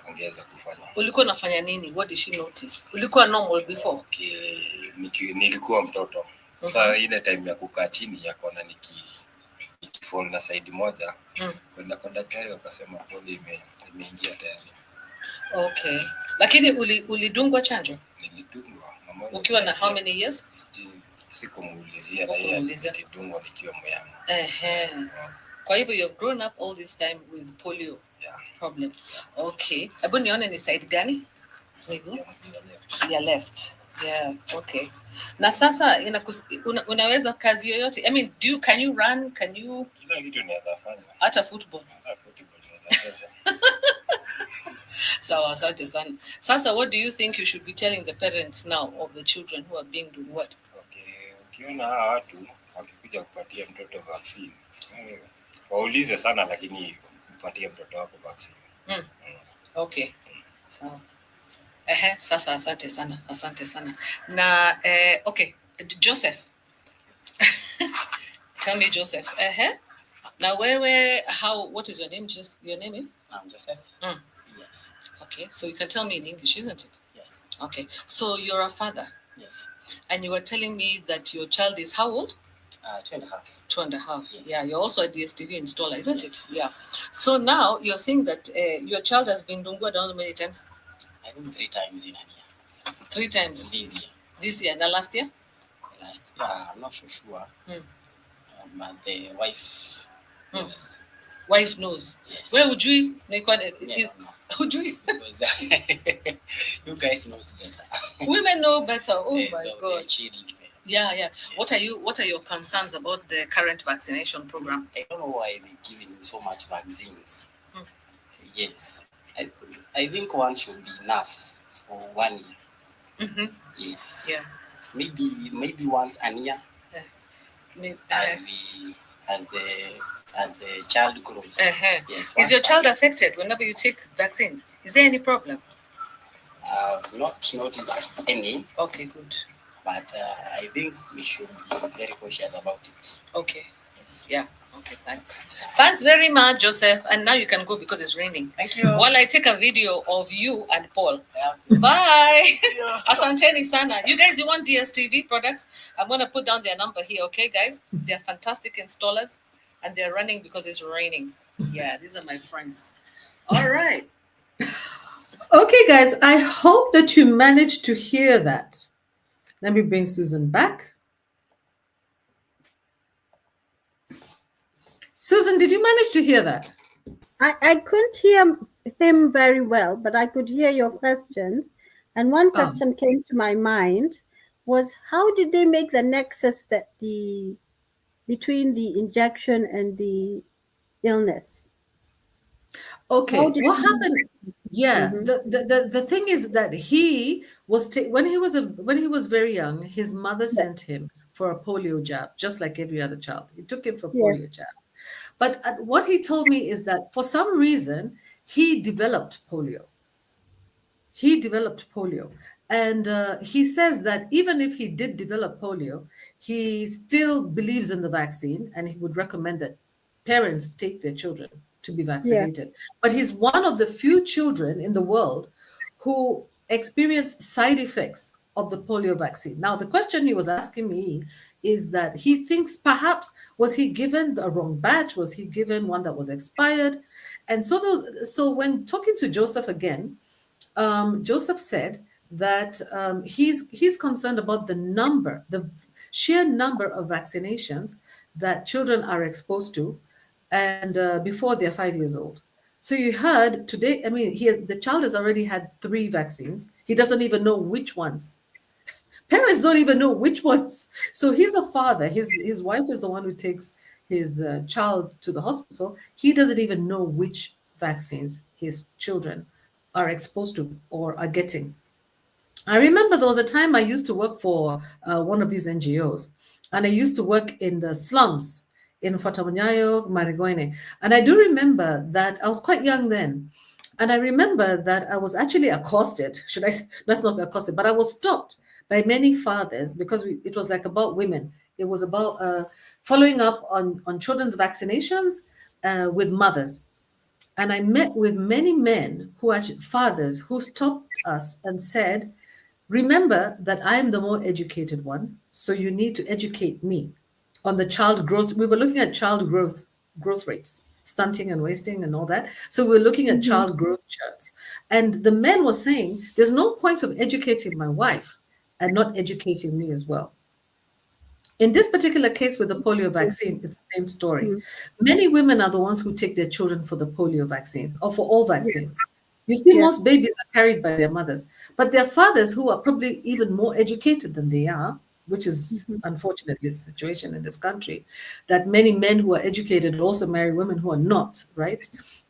ongeza kufanya. Ulikuwa unafanya nini? What did she notice? Ulikuwa normal before? Okay, nilikuwa mtoto. Sasa ile time ya kukaa chini yakaona nikifall na side moja. Kwenda kwa daktari wakasema polio imeingia tayari. Okay. Lakini ulidungwa chanjo? Nilidungwa. Ukiwa na how many years? Sikumuulizia na yeye nilidungwa nikiwa myangu. Kwa hivyo you've grown up all this time with polio problem. Okay. Hebu nione ni side gani? Ya left. Yeah, okay. Na sasa unaweza kazi yoyote? I mean, can you run? Can you? Kila kitu naweza fanya. Hata football. Hata football naweza. Sawa, asante sana. Sasa, what do you think you should be telling the parents now of the children who are being doing what? Okay, ukiona hawa watu wakikuja kupatia mtoto vaccine, waulize sana, lakini mpatie mtoto wako vaccine. Okay. Sawa. Sasa asante sana. Asante sana. Na okay, Joseph. Tell me, Joseph. Now what is your name? Just your name is? I'm Joseph. Yes. Okay, so you can tell me in English, isn't it? Yes. Okay, so you're a father. Yes. And you were telling me that your child is how old? 2.5. 2.5. Yes. Yeah, you're also a DSTV installer, isn't Yes. it? Yeah. So now you're saying that your child has been dungwa how many times? I think 3 times in a year. 3 times? This year. This year. And last year? Last year, I'm not so sure. But the wife knows. Wife knows. Yes. Where would you? No. Would you? Because you guys knows better. Women know better. Oh Yes, my so God. Yeah. Yes. What are your concerns about the current vaccination program? I don't know why they're giving so much vaccines. Yes. I think one should be enough for 1 year. Yes. Yeah. Maybe once a year. As the child grows. Yes. Is your child affected whenever you take vaccine? Is there any problem? I've not noticed any. Okay, good. But I think we should be very cautious about it. Okay. Yes. Yeah. Okay, thanks. Thanks very much, Joseph. And now you can go because it's raining. Thank you. While I take a video of you and Paul. Yeah. Bye. Yeah. Asanteni sana. You guys, you want DSTV products? I'm going to put down their number here, okay, guys? They're fantastic installers and they're running because it's raining. Yeah, these are my friends. All right. Okay, guys, I hope that you managed to hear that. Let me bring Susan back. Susan, did you manage to hear that? I couldn't hear him very well, but I could hear your questions. And one question came to my mind was, how did they make the nexus that between the injection and the illness? Okay, what happened? Yeah, the thing is that he was when he was very young, his mother sent him for a polio jab, just like every other child. He took him for polio jab. But what he told me is that for some reason he developed polio. He developed polio. And he says that even if he did develop polio, he still believes in the vaccine and he would recommend that parents take their children to be vaccinated. But he's one of the few children in the world who experienced side effects of the polio vaccine. Now, the question he was asking me is that he thinks perhaps was he given the wrong batch? Was he given one that was expired? And so when talking to Joseph again, Joseph said that he's concerned about the sheer number of vaccinations that children are exposed to, and before they're 5 years old. So you heard today. I mean, the child has already had 3 vaccines. He doesn't even know which ones. Parents don't even know which ones. So he's a father. His wife is the one who takes his child to the hospital. He doesn't even know which vaccines his children are exposed to or are getting. I remember there was a time I used to work for one of these NGOs, and I used to work in the slums in Fatamunyayo, Marigoine. And I do remember that I was quite young then. And I remember that I was actually accosted. Let's not be accosted, but I was stopped by many fathers because it was like about women. It was about following up on children's vaccinations with mothers. And I met with many men who are fathers who stopped us and said, remember that I am the more educated one, so you need to educate me on the child growth. We were looking at child growth rates, stunting and wasting and all that. So we're looking at child growth charts. And the men were saying, there's no point of educating my wife and not educating me as well. In this particular case with the polio vaccine, it's the same story. Many women are the ones who take their children for the polio vaccine or for all vaccines. You see, most babies are carried by their mothers, but their fathers who are probably even more educated than they are, which is unfortunately the situation in this country, that many men who are educated also marry women who are not, right?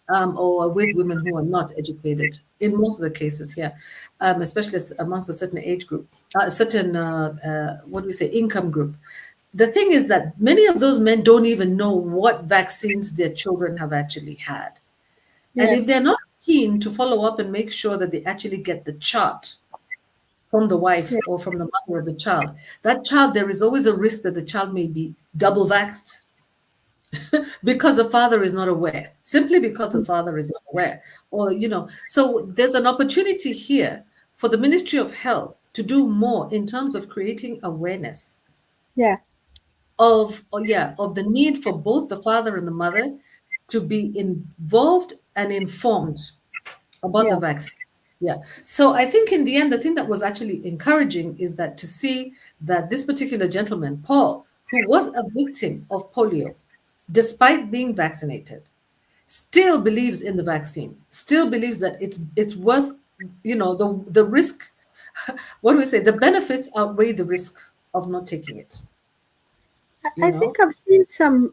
Or are with women who are not educated in most of the cases here, especially amongst a certain age group, a certain, what do we say, income group. The thing is that many of those men don't even know what vaccines their children have actually had. And if they're not keen to follow up and make sure that they actually get the chart from the wife or from the mother of the child, that child, there is always a risk that the child may be double vaxxed because the father is not aware, simply because the father is not aware. Or, so there's an opportunity here for the Ministry of Health to do more in terms of creating awareness of the need for both the father and the mother to be involved and informed about the vaccines. Yeah. So I think in the end, the thing that was actually encouraging is that to see that this particular gentleman, Paul, who was a victim of polio, despite being vaccinated, still believes in the vaccine, still believes that it's worth, the risk. What do we say? The benefits outweigh the risk of not taking it. I think I've seen some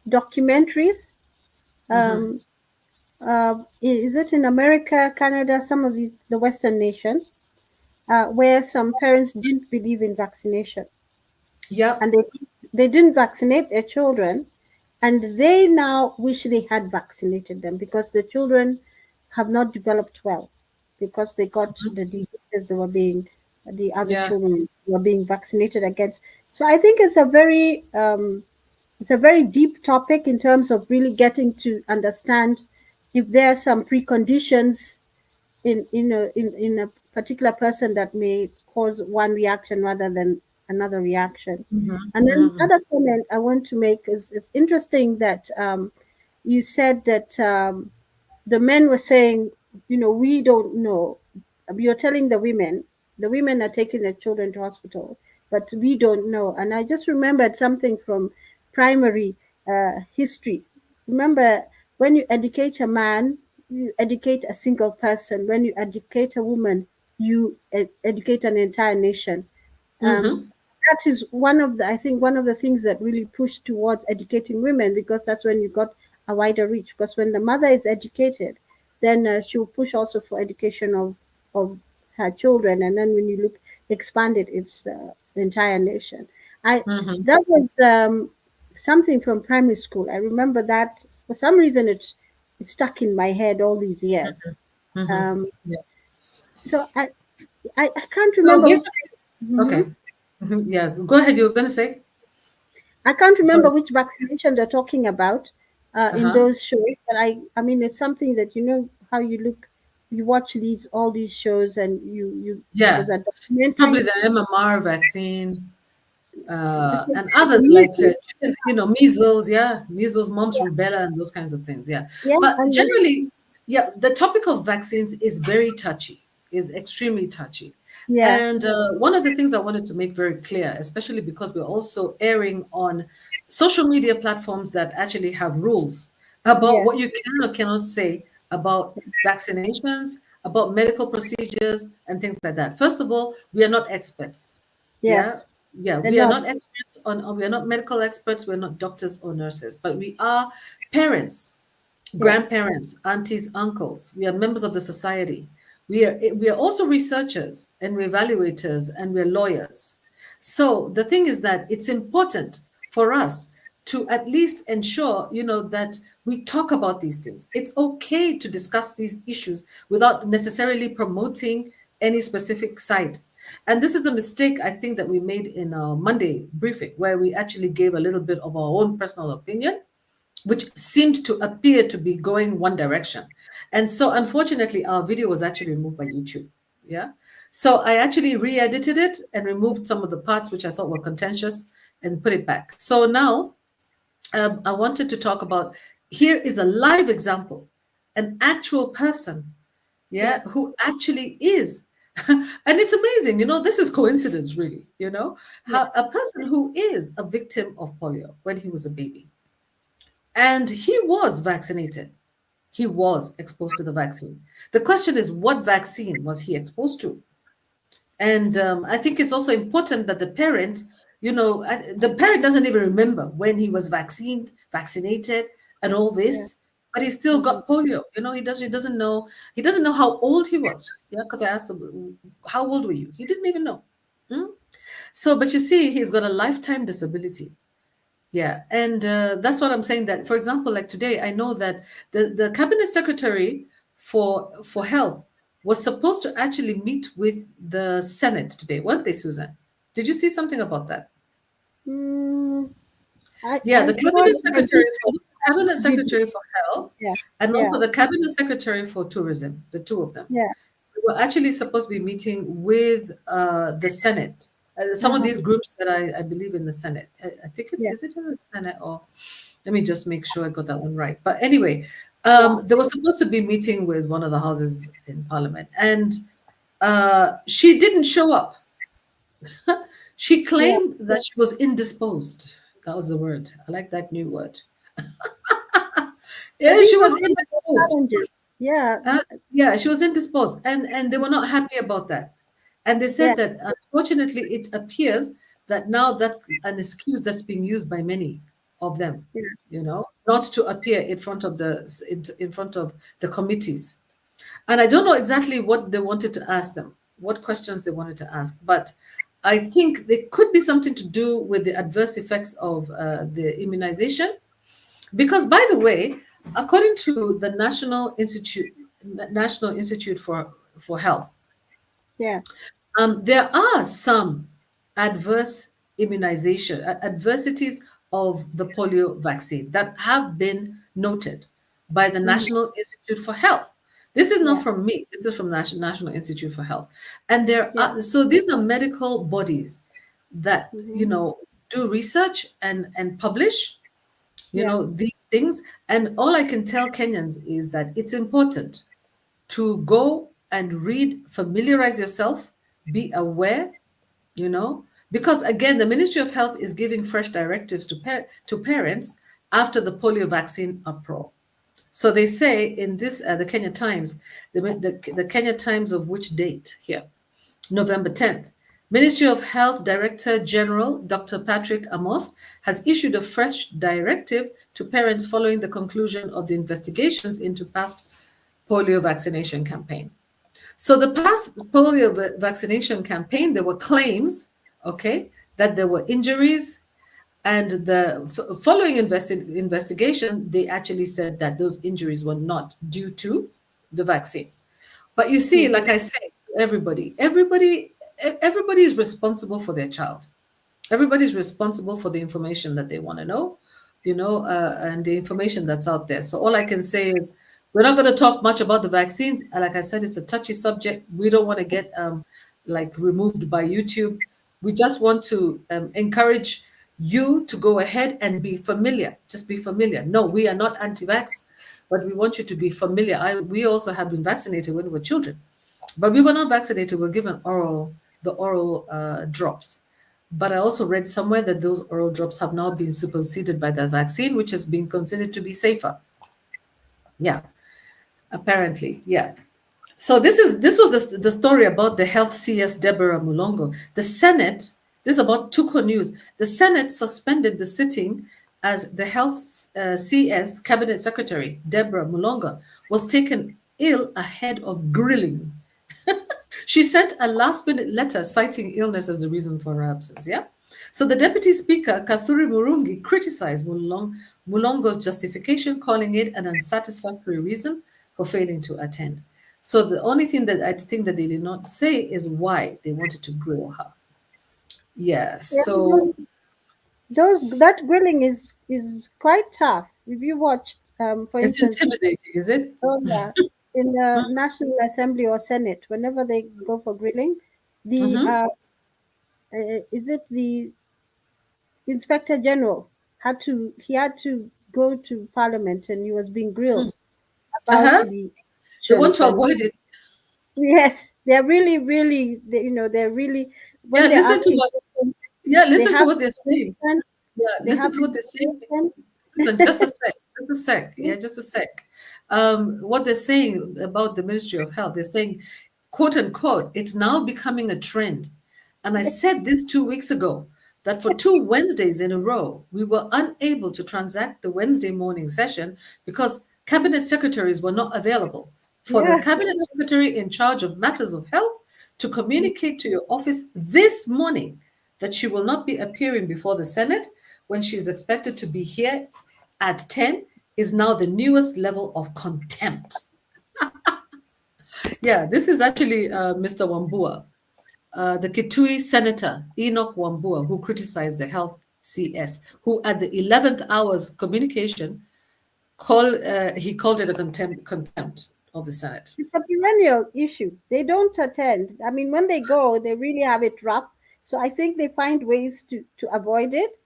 documentaries. Is it in America, Canada, some of the Western nations, where some parents didn't believe in vaccination. Yeah. And they didn't vaccinate their children, and they now wish they had vaccinated them because the children have not developed well because they got the diseases the other children were being vaccinated against. So I think it's a very it's a very deep topic in terms of really getting to understand if there are some preconditions in a particular person that may cause one reaction rather than another reaction. Mhm, And then the mhm, other comment I want to make is it's interesting that you said that the men were saying, we don't know. You're telling the women are taking their children to hospital, but we don't know. And I just remembered something from primary history. Remember, when you educate a man, you educate a single person. When you educate a woman, you educate an entire nation. Um, mhm. that is one of the I think one of the things that really pushed towards educating women, because that's when you got a wider reach. Because when the mother is educated, then she'll push also for education of her children, and then when you look expand it, it's the entire nation. I Mhm, That was something from primary school. I remember that for some reason it stuck in my head all these years. mhm. Um, Yeah. so I can't So remember which. basically, Mhm. okay. Yeah, go ahead. You were going to say? I can't remember Sorry. which vaccination they're talking about in Uh-huh. those shows, but I mean, it's something that how you look, you watch all these shows, and there Yeah. was a It's probably documentary, the MMR vaccine, and the others like measles, measles, yeah, measles, mumps, rubella, and those kinds of things, yeah. yeah, But and this, generally, yeah, the topic of vaccines is very touchy, is extremely touchy. yeah, And one of the things I wanted to make very clear, especially because we're also airing on social media platforms that actually have rules about yes, what you can or cannot say about vaccinations, about medical procedures, and things like that. First of all, we are not experts. Yeah, yes, yeah, they're we are not, not experts we are not medical experts, we're not doctors or nurses, but we are parents, yes, grandparents, aunties, uncles. We are members of the society. We are also researchers and we're evaluators and we're lawyers. So the thing is that it's important for us to at least ensure, that we talk about these things. It's okay to discuss these issues without necessarily promoting any specific side. And this is a mistake I think that we made in our Monday briefing, where we actually gave a little bit of our own personal opinion, which seemed to appear to be going one direction. And so, unfortunately, our video was actually removed by YouTube. Yeah. So I actually re edited it and removed some of the parts which I thought were contentious and put it back. So now I wanted to talk about, here is a live example, an actual person, yeah, yeah, who actually is. And it's amazing, this is coincidence, really, yeah, how a person who is a victim of polio when he was a baby, and he was vaccinated. He was exposed to the vaccine. The question is, what vaccine was he exposed to? And I think it's also important that the parent doesn't even remember when he was vaccinated, and all yeah, this, but he still mhm, got polio. He doesn't know. He doesn't know how old he was. Yeah, because I asked him, how old were you? He didn't even know. Hmm? So, but you see, he's got a lifetime disability. Yeah, and that's what I'm saying. That, for example, like today, I know that the cabinet secretary for health was supposed to actually meet with the Senate today, weren't they, Susan? Did you see something about that? mm, Yeah, I saw the cabinet the video, secretary for health, yeah, and yeah, also the cabinet secretary for tourism, the two of them. yeah, We were actually supposed to be meeting with the Senate. Some of uh-huh, these groups that I believe in the Senate. I think yeah, is it in the Senate, or let me just make sure I got that one right. But anyway, yeah, they were supposed to be meeting with one of the houses in Parliament, and she didn't show up. She yeah. claimed that she was indisposed. That was the word. I like that new word. I Yeah, think she was sometimes there's indisposed. challenges. Yeah, Yeah, she was indisposed, and they were not happy about that. And they yeah, said that unfortunately, it appears that now that's an excuse that's being used by many of them, yeah, not to appear in front of the committees. And I don't know exactly what they wanted to ask them, what questions they wanted to ask, but I think there could be something to do with the adverse effects of the immunization, because, by the way, according to the National Institute for Health, yeah, there are some adverse adversities of the polio vaccine that have been noted by the Mm. National Institute for Health. This is not Yes. from me. This is from National Institute for Health, and there Yeah. are so these are medical bodies that Mm-hmm. do research and publish Yeah. these things. And all I can tell Kenyans is that it's important to go and read, familiarize yourself, be aware, because again, the Ministry of Health is giving fresh directives to parents after the polio vaccine uproar. So they say in this, the Kenya Times, the Kenya Times of which date here? November 10th. Ministry of Health Director General Dr. Patrick Amoth has issued a fresh directive to parents following the conclusion of the investigations into past polio vaccination campaign. So the past polio vaccination campaign, there were claims, okay, that there were injuries, and the following investigation, they actually said that those injuries were not due to the vaccine. But you see, Mm-hmm. like I said, everybody is responsible for their child. Everybody's responsible for the information that they want to know, and the information that's out there. So all I can say is we're not going to talk much about the vaccines. Like I said, it's a touchy subject. We don't want to get like removed by YouTube. We just want to encourage you to go ahead and be familiar. Just be familiar. No, we are not anti-vax, but we want you to be familiar. We also have been vaccinated when we were children, but we were not vaccinated. We were given the oral drops. But I also read somewhere that those oral drops have now been superseded by the vaccine, which has been considered to be safer. Yeah, apparently, yeah. So this was the story about the health CS Deborah Mulongo. The Senate, this is about Tuko News. The Senate suspended the sitting as the health CS cabinet secretary Deborah Mulongo was taken ill ahead of grilling. She sent a last minute letter citing illness as a reason for her absence. Yeah. So the deputy speaker, Kathuri Murungi, criticized Mulongo's justification, calling it an unsatisfactory reason for failing to attend. So the only thing that I think that they did not say is why they wanted to grill her. Yeah. Yeah. So That grilling is quite tough. If you watched, for it's instance, intimidating, is it? oh yeah, in the National Assembly or Senate, whenever they go for grilling, the Mm-hmm. is it the Inspector General had to go to Parliament, and he was being grilled about Uh-huh. the They want elections. to And avoid it. yes, they're really, really, they're really, when Yeah, they're listen to asking what questions, yeah, they listen to have what they're saying. solutions, Yeah, they listen have to what they're saying. solutions. Susan, just a sec. Just a sec. Yeah, just a sec. What they're saying about the Ministry of Health, they're saying, quote unquote, it's now becoming a trend. And I said this 2 weeks ago that for 2 Wednesdays in a row, we were unable to transact the Wednesday morning session because cabinet secretaries were not available. For the Yeah, cabinet secretary in charge of matters of health to communicate to your office this morning that she will not be appearing before the Senate when she is expected to be here at 10 is now the newest level of contempt. Yeah, this is actually Mr. Wambua, the Kitui Senator Enoch Wambua, who criticized the health CS, who at the 11th hour's communication he called it a contempt of the Senate. it's a perennial issue. They don't attend. I mean, when they go, they really have it rough. So I think they find ways to avoid it.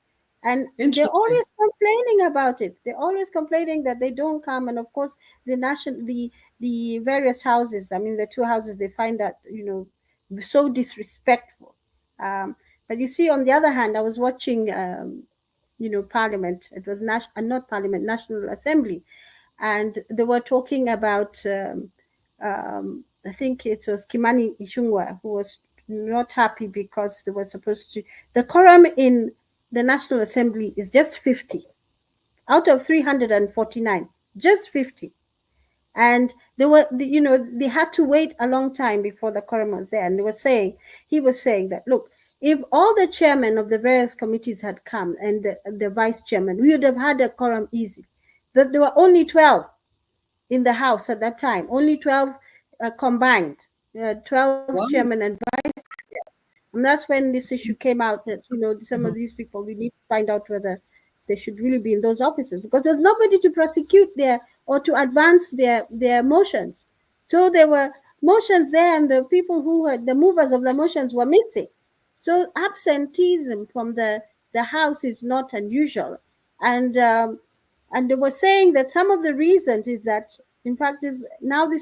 And they're Interesting. always complaining about it. They're always complaining that they don't come. And of course, the various houses, I mean, the two houses, they find that, so disrespectful. But you see, on the other hand, I was watching, Parliament. It was not Parliament, National Assembly, and they were talking about I think it was Kimani Ichung'wah who was not happy because they were supposed to the quorum in the National Assembly is just 50 out of 349, just 50. And they had to wait a long time before the quorum was there. And he was saying that, look, if all the chairmen of the various committees had come and the vice chairman, we would have had a quorum easy. But there were only 12 in the House at that time, only 12 combined, 12 Wow. chairman and vice chair. And that's when this issue came out that, some of these people, we need to find out whether they should really be in those offices, because there's nobody to prosecute their or to advance their motions. So there were motions there, and the people who were the movers of the motions were missing. So absenteeism from the house is not unusual, and they were saying that some of the reasons is that, in fact, this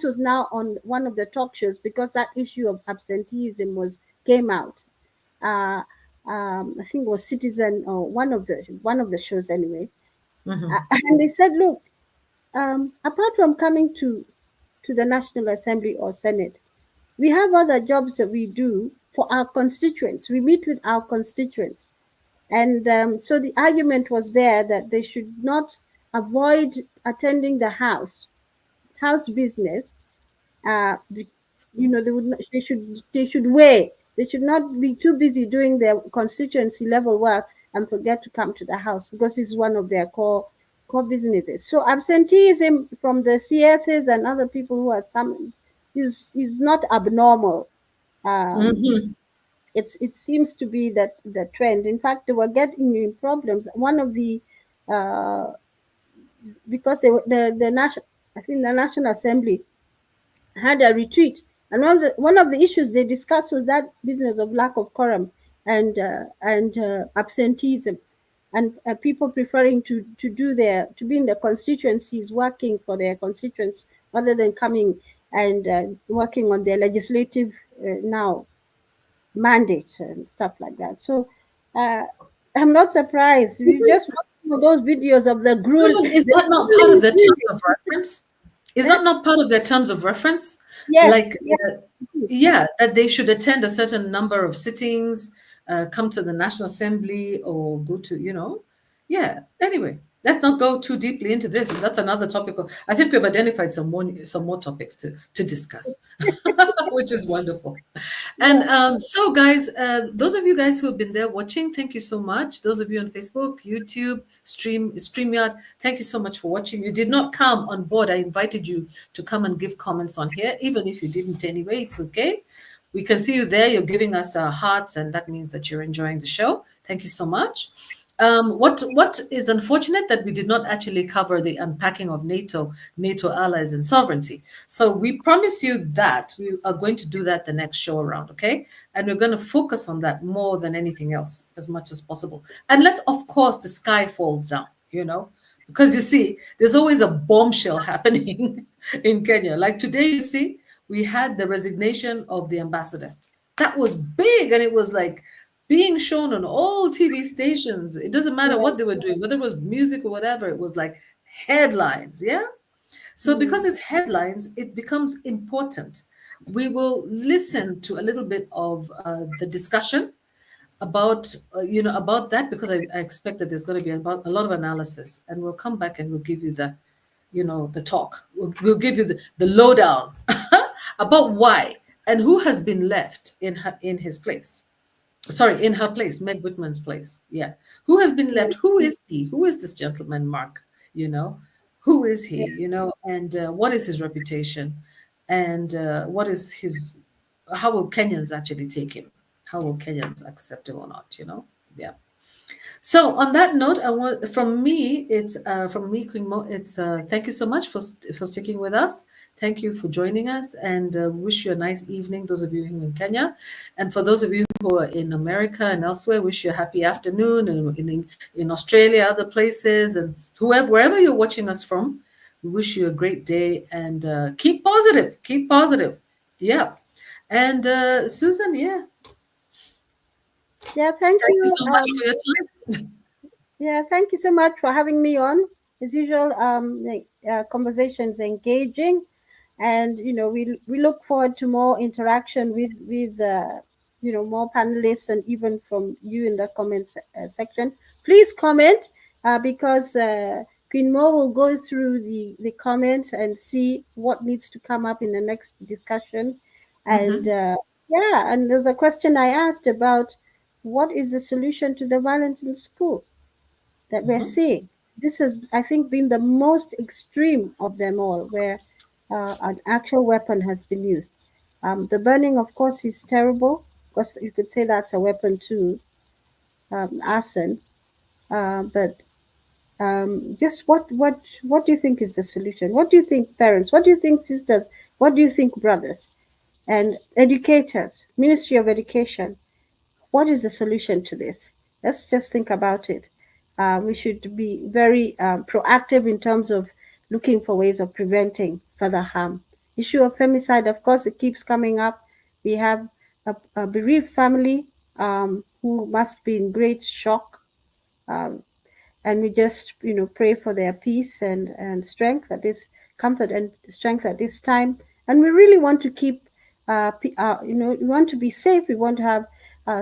was now on one of the talk shows, because that issue of absenteeism came out. uh, I think it was Citizen, or one of the shows anyway. And they said, look, apart from coming to the National Assembly or Senate, we have other jobs that we do for our constituents. We meet with our constituents, and so the argument was there that they should not avoid attending the house business. They would not, they should weigh. They should not be too busy doing their constituency level work and forget to come to the house, because it's one of their core businesses. So absenteeism from the CSs and other people who are summoned is not abnormal. Um, it seems to be that the trend. In fact, they were getting in problems. One of the uh, because the national, I think the National Assembly had a retreat, and one of the issues they discussed was that business of lack of quorum and absenteeism, and people preferring to be in the constituencies, working for their constituents, rather than coming and working on their legislative now mandate and stuff like that. So uh, I'm not surprised. We Isn't, just watch some of those videos of the gruel. Susan, is that not part of their terms of reference? Is that not part of their terms of reference? Yes, Like, yes. yeah, that they should attend a certain number of sittings, come to the National Assembly, or go to, yeah. Anyway, let's not go too deeply into this. That's another topic. I think we've identified some more topics to discuss, which is wonderful. And Yeah. so, guys, those of you guys who have been there watching, thank you so much. Those of you on Facebook, YouTube, StreamYard, thank you so much for watching. You did not come on board. I invited you to come and give comments on here, even if you didn't anyway. It's okay. We can see you there. You're giving us hearts, and that means that you're enjoying the show. Thank you so much. What is unfortunate that we did not actually cover the unpacking of NATO allies and sovereignty. So we promise you that we are going to do that the next show around, okay? And we're going to focus on that more than anything else as much as possible. Unless, of course, the sky falls down, because you see, there's always a bombshell happening in Kenya. Like today, you see, we had the resignation of the ambassador. That was big, and it was like being shown on all TV stations. It doesn't matter what they were doing, whether it was music or whatever, it was like headlines, yeah? So because it's headlines, it becomes important. We will listen to a little bit of the discussion about that, because I expect that there's going to be about a lot of analysis, and we'll come back and we'll give you the talk. We'll give you the lowdown about why and who has been left in his place. Sorry, in her place, Meg Whitman's place. Yeah. Who has been left? Who is he? Who is this gentleman, Mark? Who is he? And what is his reputation? And what is how will Kenyans actually take him? How will Kenyans accept him or not? Yeah. So on that note, Queen Mo, it's thank you so much for sticking with us. Thank you for joining us, and wish you a nice evening, those of you who are in Kenya. And for those of you who are in America and elsewhere, wish you a happy afternoon, and in Australia, other places, and wherever you're watching us from, we wish you a great day, and keep positive. Keep positive. Yeah. And Susan, yeah. Yeah, thank Thank you you. so much for your time. Yeah, thank you so much for having me on. As usual, conversations engaging, and we look forward to more interaction with more panelists, and even from you in the comments section. Please comment, because Queen Mo will go through the comments and see what needs to come up in the next discussion. And yeah, and there's a question I asked about what is the solution to the violence in school that we're seeing. This has, I think, been the most extreme of them all, where an actual weapon has been used. The burning, of course, is terrible, because you could say that's a weapon too, arson. But Just what do you think is the solution? What do you think, parents? What do you think, sisters? What do you think, brothers? And educators, Ministry of Education, what is the solution to this? Let's just think about it. We should be very proactive in terms of looking for ways of preventing further harm. Issue of femicide, of course, it keeps coming up. We have a bereaved family who must be in great shock, um, and we just pray for their peace and strength at this comfort and strength at this time. And we really want to keep we want to be safe. We want to have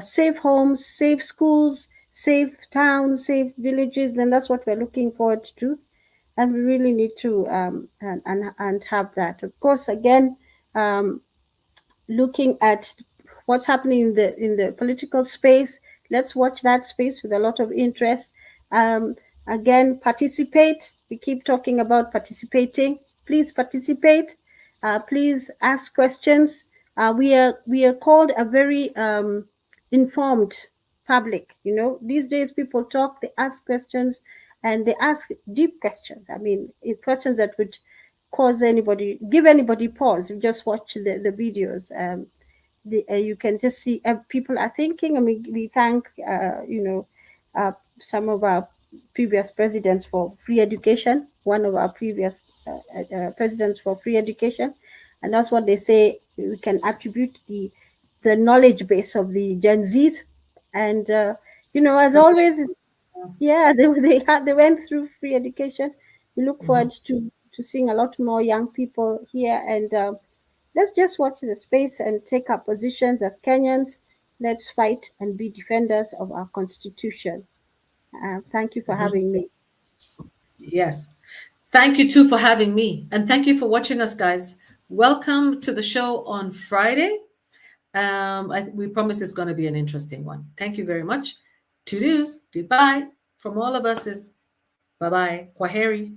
safe homes, safe schools, safe towns, safe villages. Then that's what we're looking forward to, and we really need to and have that, of course. Again, um, looking at what's happening in the political space. Let's watch that space with a lot of interest. Um, Again, participate. We keep talking about participating. Please participate. Please ask questions. We are called a very informed public. These days people talk, they ask questions, and they ask deep questions. I mean, questions that would give anybody pause. You just watch the videos. You can just see people are thinking. I mean, we thank some of our previous presidents for free education. One of our previous presidents for free education, and that's what they say. We can attribute the knowledge base of the Gen Zs, and as That's always, yeah, they went through free education. We look Mhm. forward to seeing a lot more young people here, and let's just watch the space and take our positions as Kenyans. Let's fight and be defenders of our constitution. Thank you for Mhm. having me. Yes. Thank you too for having me. And thank you for watching us, guys. Welcome to the show on Friday. We promise it's going to be an interesting one. Thank you very much. To-dos, goodbye. From all of us is bye bye. Kwaheri.